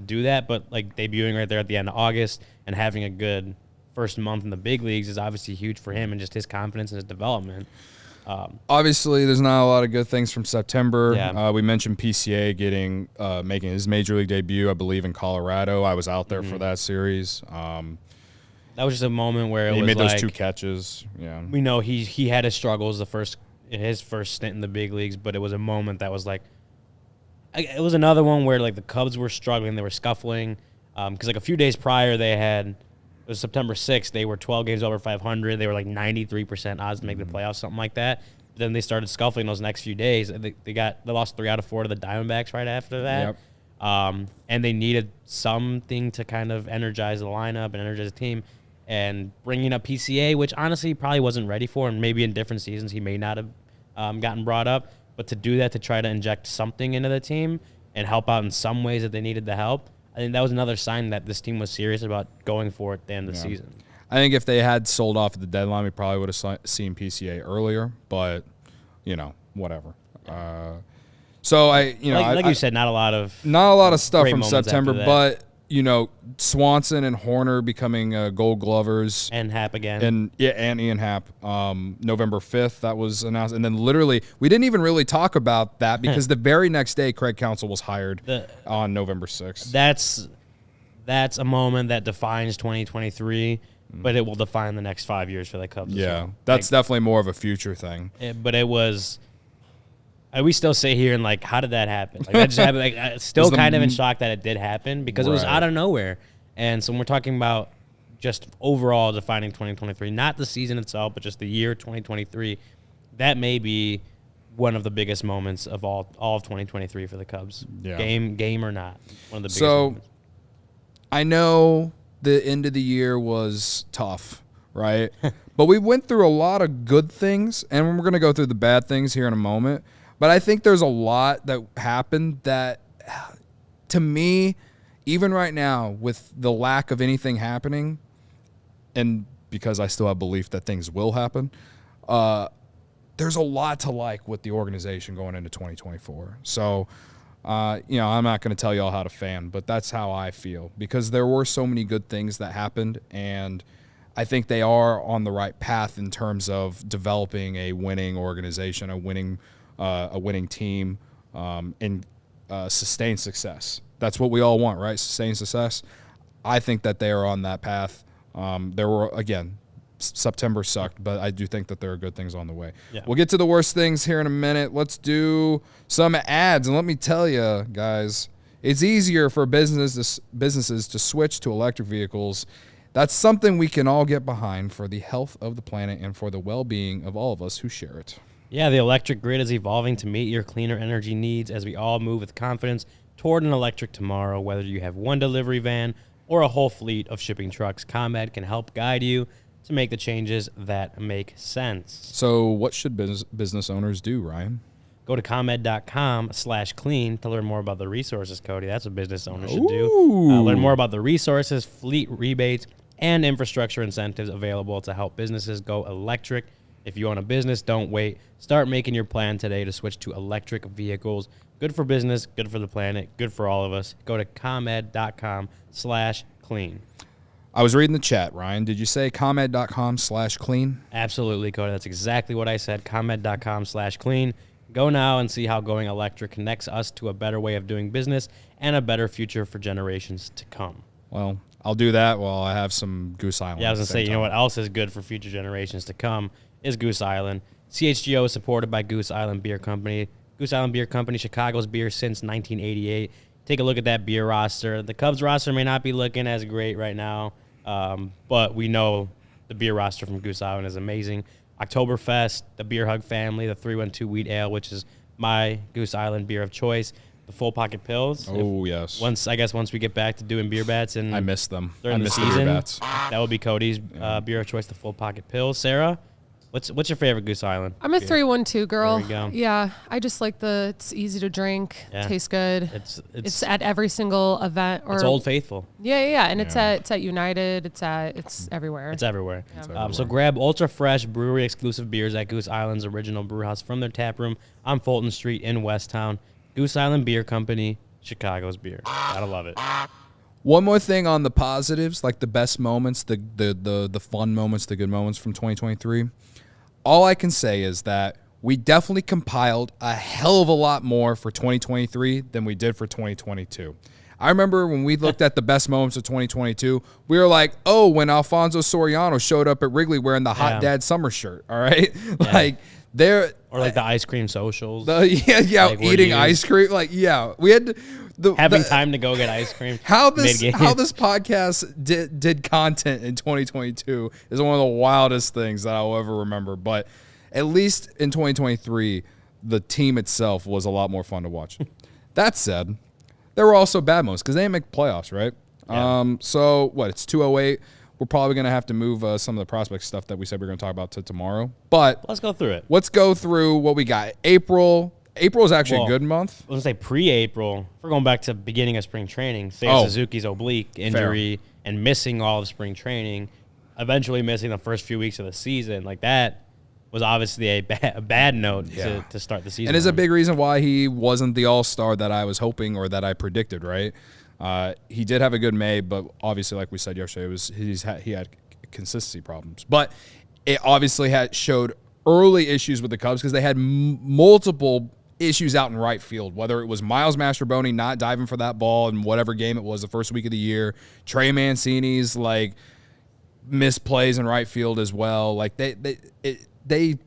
do that. But like debuting right there at the end of August and having a good first month in the big leagues is obviously huge for him and just his confidence and his development. Obviously, there's not a lot of good things from September. Yeah. We mentioned PCA making his major league debut, I believe, in Colorado. I was out there for that series. That was just a moment where he made those 2 catches. Yeah, we know he had his struggles in his first stint in the big leagues, but it was a moment that was like, it was another one where like the Cubs were struggling, they were scuffling, because like a few days prior it was September 6th, they were 12 games over 500, they were like 93% odds to make the playoffs, something like that. But then they started scuffling those next few days. They lost 3 out of 4 to the Diamondbacks right after that. Yep. And they needed something to kind of energize the lineup and energize the team. and bringing up PCA, which honestly he probably wasn't ready for, and maybe in different seasons he may not have gotten brought up. But to do that, to try to inject something into the team and help out in some ways that they needed the help, I think that was another sign that this team was serious about going for it at the end of the season. I think if they had sold off at the deadline, we probably would have seen PCA earlier, but, whatever. So you said, not a lot of stuff from moments September, after that. but Swanson and Horner becoming Gold Glovers, and Happ again, and Ian Happ. November 5th that was announced, and then literally we didn't even really talk about that because the very next day Craig Counsell was hired on November 6th. That's a moment that defines 2023, but it will define the next 5 years for the Cubs. Yeah, that's definitely more of a future thing. But it was. We still sit here and how did that happen? That just happened. Still kind of in shock that it did happen because it was out of nowhere. And so when we're talking about just overall defining 2023, not the season itself, but just the year 2023, that may be one of the biggest moments of all of 2023 for the Cubs. Yeah. Game or not, one of the biggest moments. I know the end of the year was tough, right? But we went through a lot of good things, and we're going to go through the bad things here in a moment. But I think there's a lot that happened that, to me, even right now, with the lack of anything happening, and because I still have belief that things will happen, there's a lot to like with the organization going into 2024. So, I'm not going to tell y'all how to fan, but that's how I feel because there were so many good things that happened, and I think they are on the right path in terms of developing a winning organization, a winning team, and sustained success. That's what we all want, right? Sustained success. I think that they are on that path. There were, again, September sucked, but I do think that there are good things on the way. Yeah. We'll get to the worst things here in a minute. Let's do some ads. And let me tell you, guys, it's easier for businesses to switch to electric vehicles. That's something we can all get behind for the health of the planet and for the well-being of all of us who share it. Yeah, the electric grid is evolving to meet your cleaner energy needs as we all move with confidence toward an electric tomorrow. Whether you have one delivery van or a whole fleet of shipping trucks, ComEd can help guide you to make the changes that make sense. So what should business owners do, Ryan? Go to ComEd.com/clean to learn more about the resources, Cody. That's what business owners should do. Learn more about the resources, fleet rebates, and infrastructure incentives available to help businesses go electric. If you own a business, don't wait. Start making your plan today to switch to electric vehicles. Good for business, good for the planet, good for all of us. Go to ComEd.com/clean. I was reading the chat, Ryan. Did you say ComEd.com/clean? Absolutely, Cody. That's exactly what I said. ComEd.com/clean. Go now and see how going electric connects us to a better way of doing business and a better future for generations to come. Well, I'll do that while I have some Goose Island. Yeah, I was going to say, you know what else is good for future generations to come is Goose Island. CHGO is supported by Goose Island Beer Company. Goose Island Beer Company, Chicago's beer since 1988. Take a look at that beer roster. The Cubs roster may not be looking as great right now, but we know the beer roster from Goose Island is amazing. Oktoberfest, the Beer Hug family, the 312 Wheat Ale, which is my Goose Island beer of choice. The Full Pocket Pills. Yes. Once we get back to doing beer bats and I miss them. during I the miss season, the beer bats. that would be Cody's beer of choice, the Full Pocket Pills. Sarah, what's your favorite Goose Island? I'm a 312 girl. There we go. Yeah, I just like it's easy to drink, Yeah. tastes good. It's at every single event. Or it's Old Faithful. Yeah, and it's at United. It's everywhere. It's everywhere. Yeah. So grab ultra fresh brewery exclusive beers at Goose Island's original brew house from their tap room on Fulton Street in Westtown. Goose Island Beer Company, Chicago's beer. Gotta love it. One more thing on the positives, like the best moments, the fun moments, the good moments from 2023. All I can say is that we definitely compiled a hell of a lot more for 2023 than we did for 2022. I remember when we looked at the best moments of 2022, we were like, oh, when Alfonso Soriano showed up at Wrigley wearing the Hot Dad summer shirt, all right? Yeah. Like, there... Or like the ice cream socials. Eating ice cream. Like, yeah, we had having time to go get ice cream. How this podcast did content in 2022 is one of the wildest things that I'll ever remember. But at least in 2023, the team itself was a lot more fun to watch. That said, there were also bad moments because they didn't make playoffs, right? Yeah. So what? It's 208. we're probably going to have to move some of the prospect stuff that we said we were going to talk about to tomorrow. But Let's go through it. let's go through what we got. April is actually a good month. Let's say pre-April. If we're going back to beginning of spring training, Seiya Suzuki's oblique injury and missing all of spring training, eventually missing the first few weeks of the season. Like, that was obviously a bad note to start the season. And is a big reason why he wasn't the all-star that I was hoping or that I predicted, right? He did have a good May, but obviously, like we said yesterday, he had consistency problems. But it obviously showed early issues with the Cubs because they had multiple issues out in right field, whether it was Miles Mastrobuoni not diving for that ball in whatever game it was the first week of the year, Trey Mancini's like missed plays in right field as well. Like they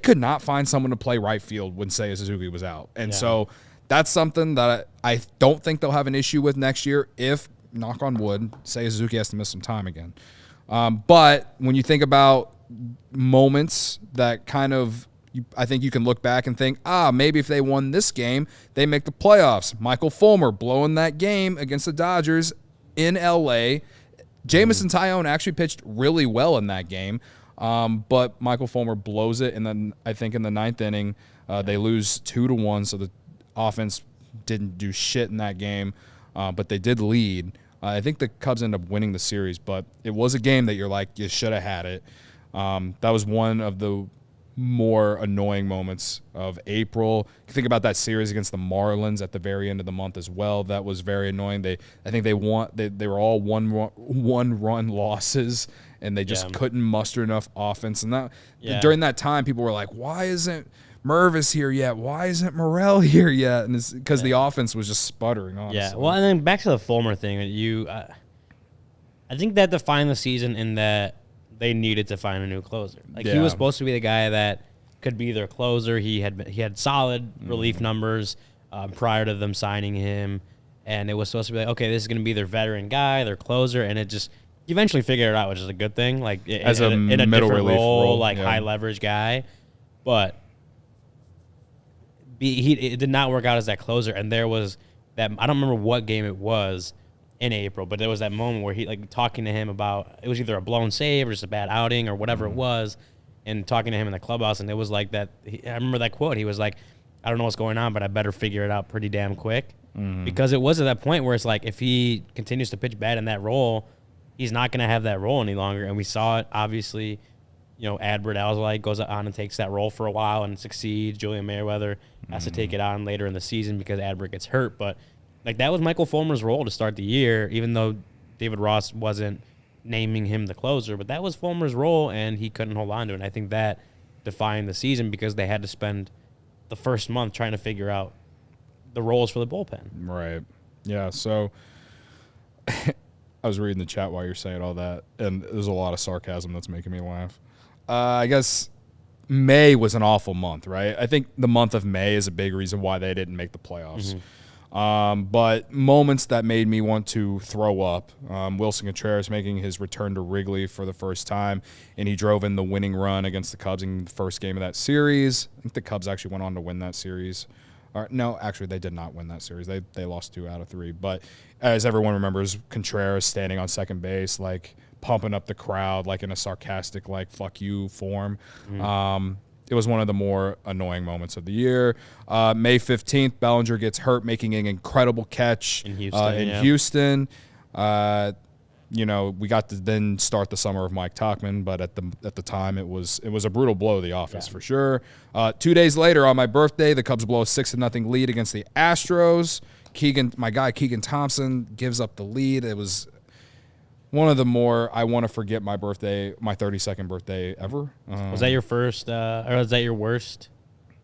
could not find someone to play right field when Seiya Suzuki was out. And so that's something that I don't think they'll have an issue with next year if, knock on wood, Seiya Suzuki has to miss some time again. But when you think about moments that kind of, I think you can look back and think, maybe if they won this game, they make the playoffs. Michael Fulmer blowing that game against the Dodgers in L.A. Jamison Tyone actually pitched really well in that game, but Michael Fulmer blows it, and then I think in the ninth inning they lose 2-1, so the offense didn't do shit in that game, but they did lead. I think the Cubs ended up winning the series, but it was a game that you're like, you should have had it. That was one of the more annoying moments of April. Think about that series against the Marlins at the very end of the month as well. That was very annoying. I think they were all one run losses, and they just couldn't muster enough offense. And during that time, people were like, "Why isn't Mervis here yet? Why isn't Morel here yet?" And it's because the offense was just sputtering. Honestly. Yeah. Well, and then back to the Fulmer thing. I think that defined the season in that they needed to find a new closer. Like he was supposed to be the guy that could be their closer. He had solid relief numbers prior to them signing him, and it was supposed to be like, okay, this is going to be their veteran guy, their closer, and it just you eventually figured it out, which is a good thing. Like as in a middle different relief role, like high leverage guy, but it did not work out as that closer. And there was that I don't remember what game it was in April, but there was that moment where he like talking to him about it was either a blown save or just a bad outing or whatever it was, and talking to him in the clubhouse, and it was like that. I remember that quote. He was like, "I don't know what's going on, but I better figure it out pretty damn quick," because it was at that point where it's like if he continues to pitch bad in that role, he's not going to have that role any longer. And we saw it obviously. You know, Adbert Alzolay goes on and takes that role for a while and succeeds. Julian Merriweather has to take it on later in the season because Adbert gets hurt, but. Like, that was Michael Fulmer's role to start the year, even though David Ross wasn't naming him the closer. But that was Fulmer's role, and he couldn't hold on to it. And I think that defined the season because they had to spend the first month trying to figure out the roles for the bullpen. Right. Yeah, so I was reading the chat while you're saying all that, and there's a lot of sarcasm that's making me laugh. I guess May was an awful month, right? I think the month of May is a big reason why they didn't make the playoffs. But moments that made me want to throw up. Wilson Contreras making his return to Wrigley for the first time, and he drove in the winning run against the Cubs in the first game of that series. I think the Cubs actually went on to win that series. No, actually, they did not win that series. They lost 2 out of 3. But as everyone remembers, Contreras standing on second base, like pumping up the crowd, like in a sarcastic, like "fuck you" form. It was one of the more annoying moments of the year. May 15th, Bellinger gets hurt, making an incredible catch in Houston. You know, we got to then start the summer of Mike Tauchman, but at the time it was a brutal blow to the office for sure. 2 days later, on my birthday, the Cubs blow a 6-0 lead against the Astros. My guy Keegan Thompson gives up the lead. It was one of the more I want to forget my birthday, my 32nd birthday ever. Was that your first, or was that your worst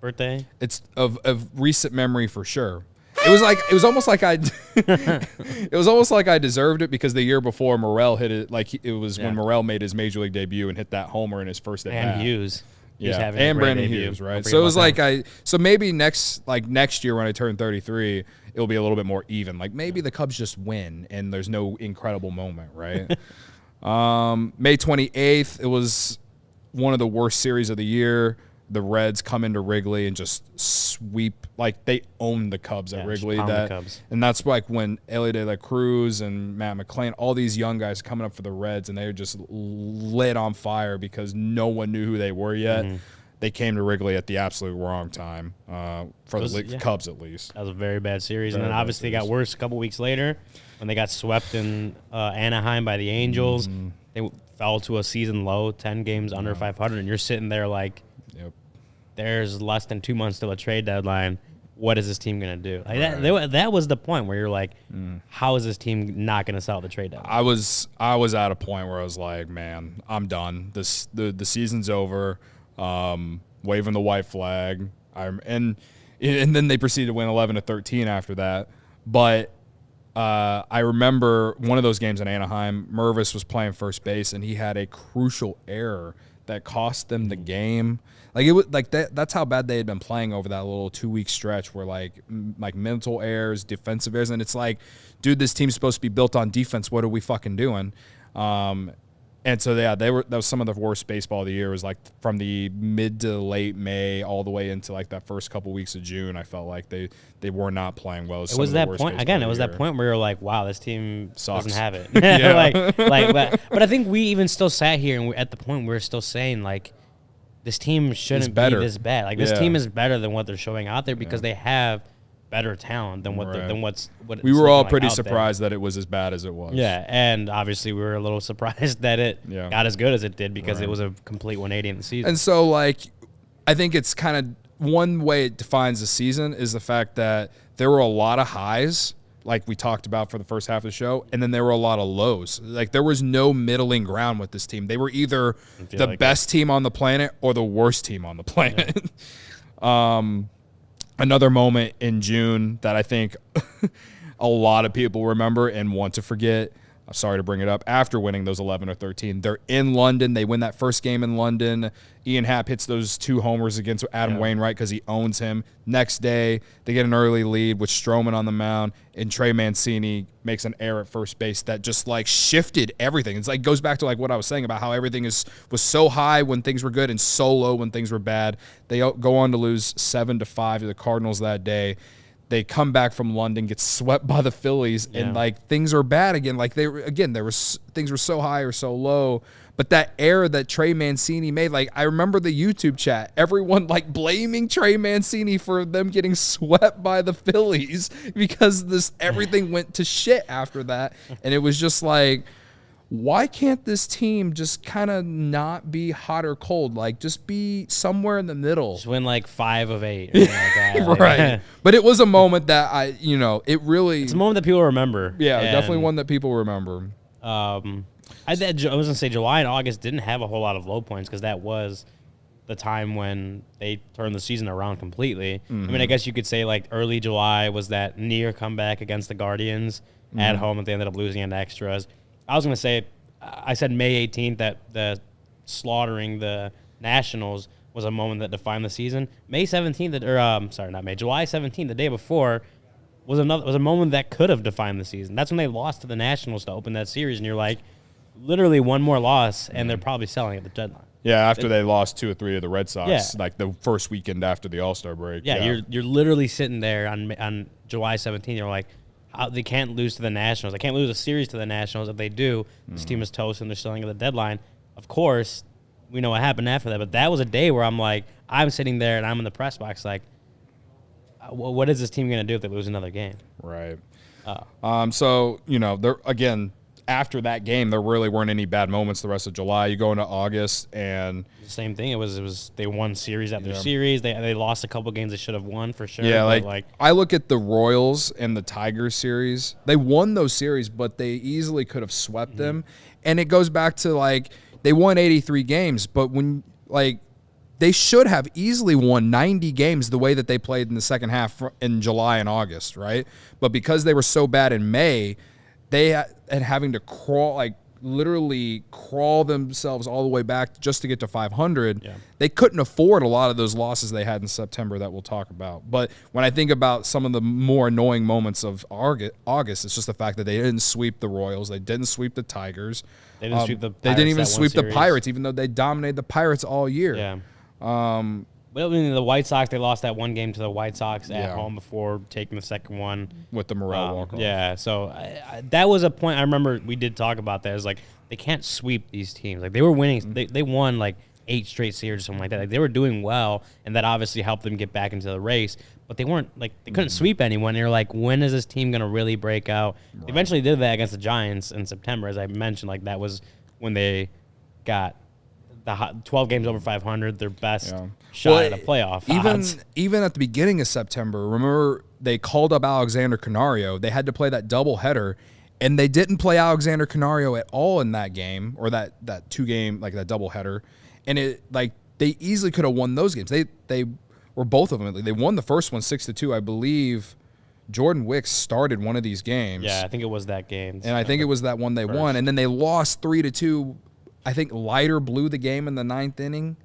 birthday? It's of recent memory for sure. It was almost like I deserved it because the year before Morel hit it, like it was when Morel made his major league debut and hit that homer in his first at bat. And Hughes. And Brandon Hughes, right? So it was like so maybe next year when I turn 33, it'll be a little bit more even. Like maybe the Cubs just win and there's no incredible moment, right? May 28th, it was one of the worst series of the year. the Reds come into Wrigley and just sweep, like they own the Cubs at Wrigley. The Cubs. And that's like when Ellie De La Cruz and Matt McClain, all these young guys coming up for the Reds, and they were just lit on fire because no one knew who they were yet. They came to Wrigley at the absolute wrong time for the Cubs, at least. That was a very bad series. And then obviously it got worse a couple weeks later when they got swept in Anaheim by the Angels. They fell to a season low, 10 games under 500. And you're sitting there like, there's less than 2 months till a trade deadline. What is this team going to do? Like that was the point where you're like, how is this team not going to sell the trade deadline? I was at a point where I was like, man, I'm done. The season's over. Waving the white flag, and then they proceeded to win 11-13 after that. But I remember one of those games in Anaheim. Mervis was playing first base, and he had a crucial error that cost them the game. Like it was like that. That's how bad they had been playing over that little 2-week stretch, where like mental errors, defensive errors, and it's like, dude, this team's supposed to be built on defense. What are we fucking doing? And so that was some of the worst baseball of the year. It was like from the mid to late May all the way into like that first couple weeks of June. I felt like they were not playing well. It was that point again. It was that point where you're like, wow, this team doesn't have it. But I think we even still sat here and we're at the point where we're still saying like, this team shouldn't be this bad. Like this team is better than what they're showing out there because they have better talent than what we were all pretty surprised that it was as bad as it was. Yeah, and obviously we were a little surprised that it got as good as it did because it was a complete 180 in the season. And so like I think it's kind of one way it defines the season is the fact that there were a lot of highs like we talked about for the first half of the show, and then there were a lot of lows. Like there was no middling ground with this team. They were either the best team on the planet or the worst team on the planet. Another moment in June that I think a lot of people remember and want to forget, I'm sorry to bring it up, after winning those 11-13, they're in London. They win that first game in London. Ian Happ hits those 2 homers against Adam Wainwright because he owns him. Next day, they get an early lead with Stroman on the mound, and Trey Mancini makes an error at first base that just like shifted everything. It's like goes back to like what I was saying about how everything was so high when things were good and so low when things were bad. They go on to lose 7-5 to the Cardinals that day. They come back from London, get swept by the Phillies, and like things are bad again. Like things were so high or so low. But that error that Trey Mancini made, like I remember the YouTube chat, everyone like blaming Trey Mancini for them getting swept by the Phillies because everything went to shit after that. And it was just like, why can't this team just kind of not be hot or cold? Like, just be somewhere in the middle. Just win like 5 of 8. Or like that. Right. But it was a moment that it really. It's a moment that people remember. Yeah, definitely one that people remember. I was going to say July and August didn't have a whole lot of low points because that was the time when they turned the season around completely. I mean, I guess you could say like early July was that near comeback against the Guardians at home that they ended up losing in extras. I was going to say, I said May 18th that the slaughtering the Nationals was a moment that defined the season. July 17th, the day before, was a moment that could have defined the season. That's when they lost to the Nationals to open that series, and you're like, literally one more loss, and they're probably selling at the deadline. Yeah, after they lost 2 or 3 of the Red Sox, like the first weekend after the All-Star break. Yeah, you're literally sitting there on July 17th, you're like, they can't lose to the Nationals. They can't lose a series to the Nationals. If they do, this team is toast and they're selling at the deadline. Of course, we know what happened after that. But that was a day where I'm like, I'm sitting there and I'm in the press box like, what is this team going to do if they lose another game? Right. So, they're again, after that game, there really weren't any bad moments the rest of July. You go into August and same thing. It was they won series after series. They lost a couple games they should have won for sure. Yeah, like I look at the Royals and the Tigers series. They won those series, but they easily could have swept them. And it goes back to like they won 83 games, but when like they should have easily won 90 games the way that they played in the second half in July and August, right? But because they were so bad in May, they had having to literally crawl themselves all the way back just to get to 500. Yeah. They couldn't afford a lot of those losses they had in September that we'll talk about. But when I think about some of the more annoying moments of August, it's just the fact that they didn't sweep the Royals. They didn't sweep the Tigers. They didn't sweep the Pirates. They didn't even sweep the Pirates, even though they dominated the Pirates all year. Yeah. Well, I mean, the White Sox, they lost that one game to the White Sox at Yeah. home before taking the second one. with the Morel walk-off. Yeah, so that was a point I remember we did talk about that. It was like they can't sweep these teams. Like they were winning. They won like 8 straight series or something like that. Like they were doing well, and that obviously helped them get back into the race. But they weren't like they couldn't sweep anyone. They were like, when is this team going to really break out? Right. They eventually did that against the Giants in September, as I mentioned. Like that was when they got the 12 games over 500, their best shot at a playoff. Even at the beginning of September, remember they called up Alexander Canario. They had to play that doubleheader, and they didn't play Alexander Canario at all in that game or that 2-game like that doubleheader. And it like they easily could have won those games. They were both of them. They won the first one 6-2, I believe. Jordan Wicks started one of these games. Yeah, I think it was that game. And I think it was that one they won. And then they lost 3-2. I think Leiter blew the game in the 9th inning.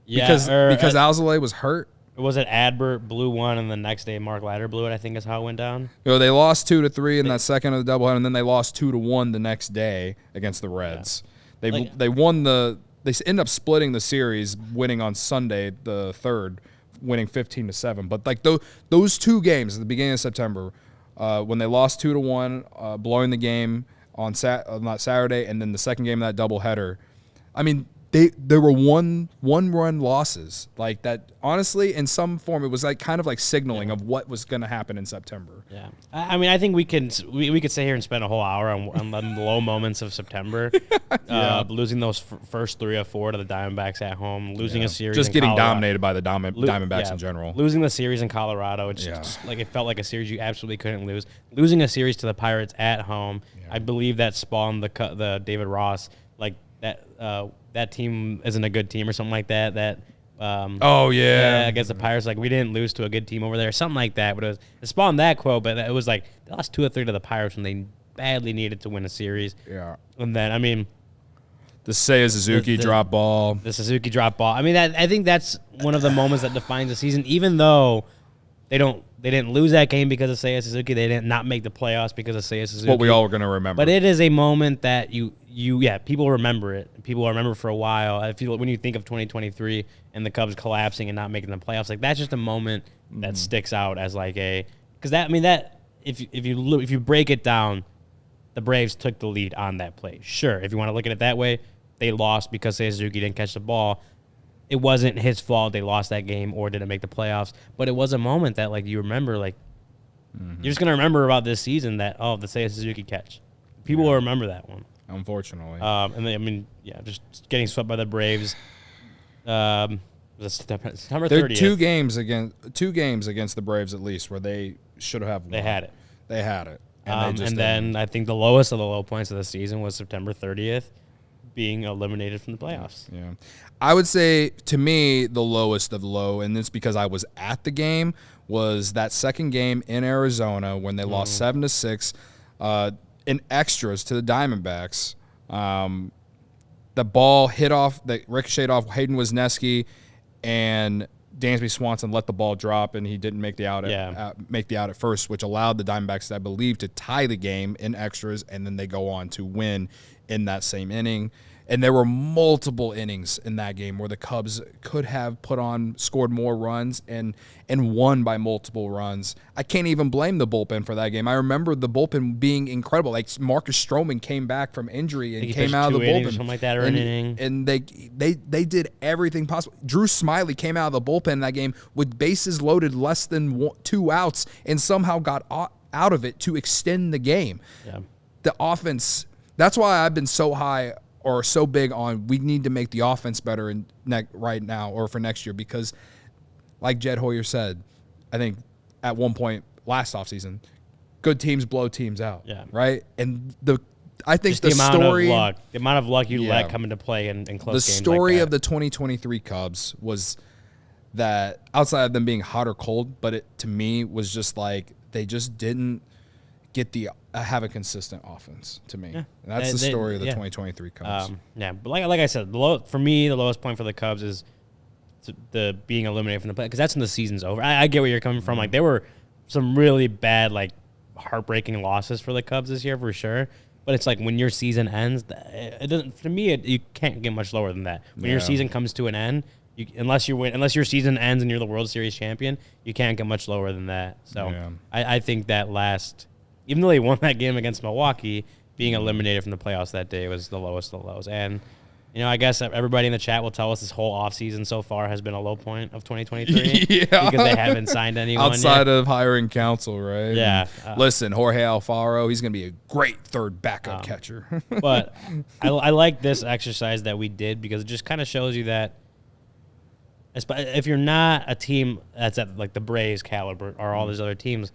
Yeah, because ALLCITY was hurt. Was it Adbert blew one, and the next day Mark Leiter blew it? I think is how it went down. They lost 2-3 in that second of the doubleheader, and then they lost 2-1 the next day against the Reds. Yeah. They won the. They ended up splitting the series, winning on Sunday the 3rd, winning 15-7. But like those 2 games at the beginning of September, when they lost 2-1, blowing the game on Saturday, and then the second game of that doubleheader, I mean, there were one-run losses like that. Honestly, in some form, it was like kind of like signaling of what was going to happen in September. Yeah, I mean, I think we could sit here and spend a whole hour on the low moments of September. Losing those first 3 or 4 to the Diamondbacks at home, losing a series, just in getting Colorado. dominated by the Diamondbacks in general. Losing the series in Colorado, it's just like it felt like a series you absolutely couldn't lose. Losing a series to the Pirates at home, I believe that spawned the David Ross like that. That team isn't a good team or something like that. Against the Pirates, like we didn't lose to a good team over there, something like that. But it spawned that quote. But it was like they lost 2 or 3 to the Pirates when they badly needed to win a series. Yeah, and then I mean, the Seiya Suzuki drop ball. The Suzuki drop ball. I mean, I think that's one of the moments that defines the season. Even though they didn't lose that game because of Seiya Suzuki, they didn't not make the playoffs because of Seiya Suzuki. What we all are going to remember. But it is a moment that people remember it. People remember for a while. When you think of 2023 and the Cubs collapsing and not making the playoffs, like that's just a moment that sticks out as like because if you break it down, the Braves took the lead on that play. Sure, if you want to look at it that way, they lost because Seiya Suzuki didn't catch the ball. It wasn't his fault they lost that game or didn't make the playoffs, but it was a moment that like you remember, like you're just gonna remember about this season that the Seiya Suzuki catch. People will remember that one. Unfortunately. And then, I mean, just getting swept by the Braves. Was it September 30th? There are 2 games against the Braves at least where they should have won. They had it. And then I think the lowest of the low points of the season was September 30th, being eliminated from the playoffs. Yeah. I would say, to me, the lowest of low, and it's because I was at the game, was that second game in Arizona when they lost 7-6 in extras to the Diamondbacks. The ball that ricocheted off Hayden Wisniewski, and Dansby Swanson let the ball drop, and he didn't make the out at first, which allowed the Diamondbacks, I believe, to tie the game in extras, and then they go on to win in that same inning. And there were multiple innings in that game where the Cubs could have scored more runs and won by multiple runs. I can't even blame the bullpen for that game. I remember the bullpen being incredible. Like Marcus Stroman came back from injury and came out of the bullpen. Something like that, or an inning. And they did everything possible. Drew Smiley came out of the bullpen in that game with bases loaded, less than 2 outs, and somehow got out of it to extend the game. Yeah. The offense, that's why I've been so high or so big on we need to make the offense better right now or for next year, because like Jed Hoyer said, I think at one point last offseason, good teams blow teams out. Yeah. Right? And I think just the amount of luck you let come into play in close games. The story of the 2023 Cubs was that outside of them being hot or cold, but it to me was just like they just didn't get have a consistent offense to me. Yeah. And that's the story of the 2023 Cubs. But like I said, for me, the lowest point for the Cubs is the being eliminated from the play, because that's when the season's over. I get where you're coming from. Like there were some really bad, like heartbreaking losses for the Cubs this year for sure. But it's like when your season ends, it doesn't. To me, you can't get much lower than that. When your season comes to an end, unless your season ends and you're the World Series champion, you can't get much lower than that. So Yeah. I think that even though they won that game against Milwaukee, being eliminated from the playoffs that day was the lowest of the lows. And, I guess everybody in the chat will tell us this whole offseason so far has been a low point of 2023 Yeah. because they haven't signed anyone outside yet. of hiring counsel, right? Yeah. Listen, Jorge Alfaro, he's going to be a great third backup catcher. But I like this exercise that we did because it just kind of shows you that if you're not a team that's at like the Braves caliber or all these other teams,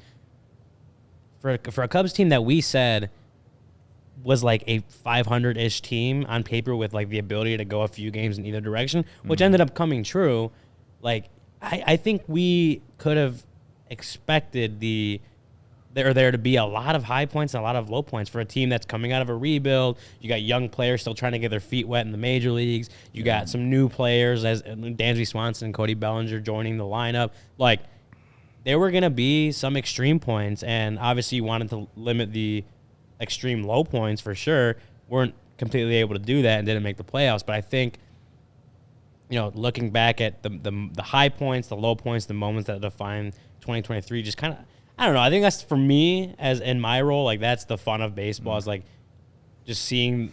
for a Cubs team that we said was like a 500-ish team on paper with like the ability to go a few games in either direction, which ended up coming true. Like I think we could have expected there to be a lot of high points and a lot of low points for a team that's coming out of a rebuild. You got young players still trying to get their feet wet in the major leagues. You got some new players as Dansby Swanson and Cody Bellinger joining the lineup. Like, there were going to be some extreme points, and obviously you wanted to limit the extreme low points for sure. Weren't completely able to do that and didn't make the playoffs. But I think, looking back at the high points, the low points, the moments that define 2023, just kind of, I don't know. I think that's, for me, as in my role, like, that's the fun of baseball, is like just seeing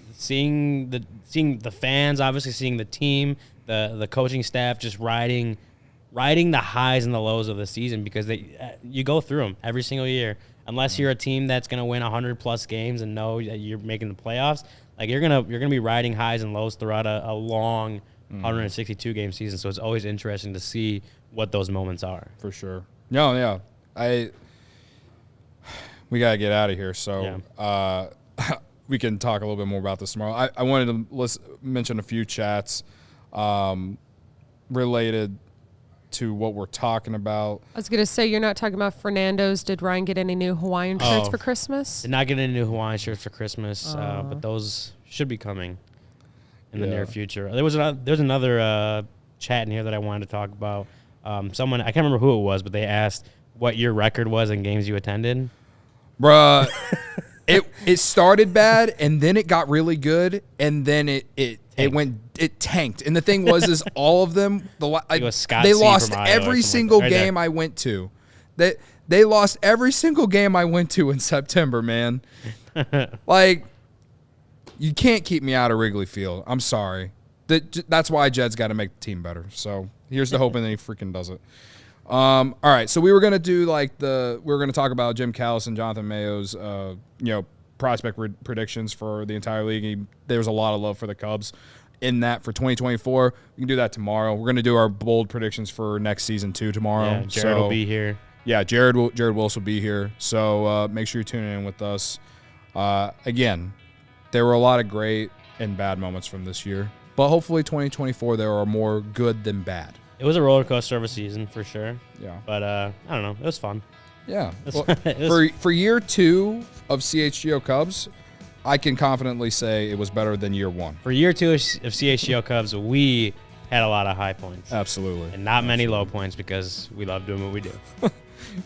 the fans, obviously seeing the team, the coaching staff, just riding the highs and the lows of the season, because you go through them every single year. Unless you're a team that's going to win 100+ games and know that you're making the playoffs, like, you're gonna be riding highs and lows throughout a long 162 game season. So it's always interesting to see what those moments are. For sure. No, yeah. We got to get out of here, so we can talk a little bit more about this tomorrow. I wanted to mention a few chats related to what we're talking about. I was going to say, you're not talking about Fernando's. Did Ryan get any new Hawaiian shirts for Christmas? Did not get any new Hawaiian shirts for Christmas, but those should be coming in the near future. There's another chat in here that I wanted to talk about. Someone, I can't remember who it was, but they asked what your record was in games you attended. Bruh, it started bad, and then it got really good, and then it tanked. And the thing was, is all of them, they lost every single game I went to. They lost every single game I went to in September, man. Like, you can't keep me out of Wrigley Field. I'm sorry. That's why Jed's got to make the team better. So here's the hoping that he freaking does it. All right, so we were gonna talk about Jim Callis and Jonathan Mayo's prospect predictions for the entire league. There's a lot of love for the Cubs in that for 2024. We can do that tomorrow. We're gonna do our bold predictions for next season too tomorrow. Yeah, Jared will be here. Yeah, Jared Wilson will be here. So make sure you tune in with us. Again, there were a lot of great and bad moments from this year, but hopefully 2024 there are more good than bad. It was a roller coaster of a season for sure. Yeah. But I don't know. It was fun. Yeah. Well, for year 2 of CHGO Cubs, I can confidently say it was better than year 1. For year 2 of CHGO Cubs, we had a lot of high points. Absolutely. And not many low points because we love doing what we do.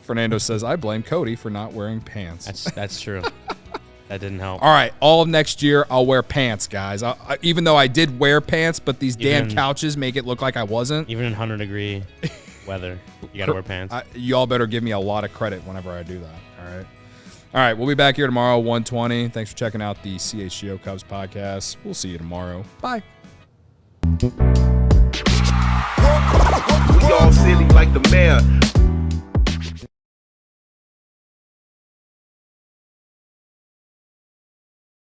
Fernando says, I blame Cody for not wearing pants. That's true. That didn't help. All right, all of next year, I'll wear pants, guys. Even though I did wear pants, but these damn couches make it look like I wasn't. Even in 100-degree weather, you got to wear pants. Y'all better give me a lot of credit whenever I do that, all right, we'll be back here tomorrow, 1:20. Thanks for checking out the CHGO Cubs podcast. We'll see you tomorrow. Bye. We all silly like the mayor.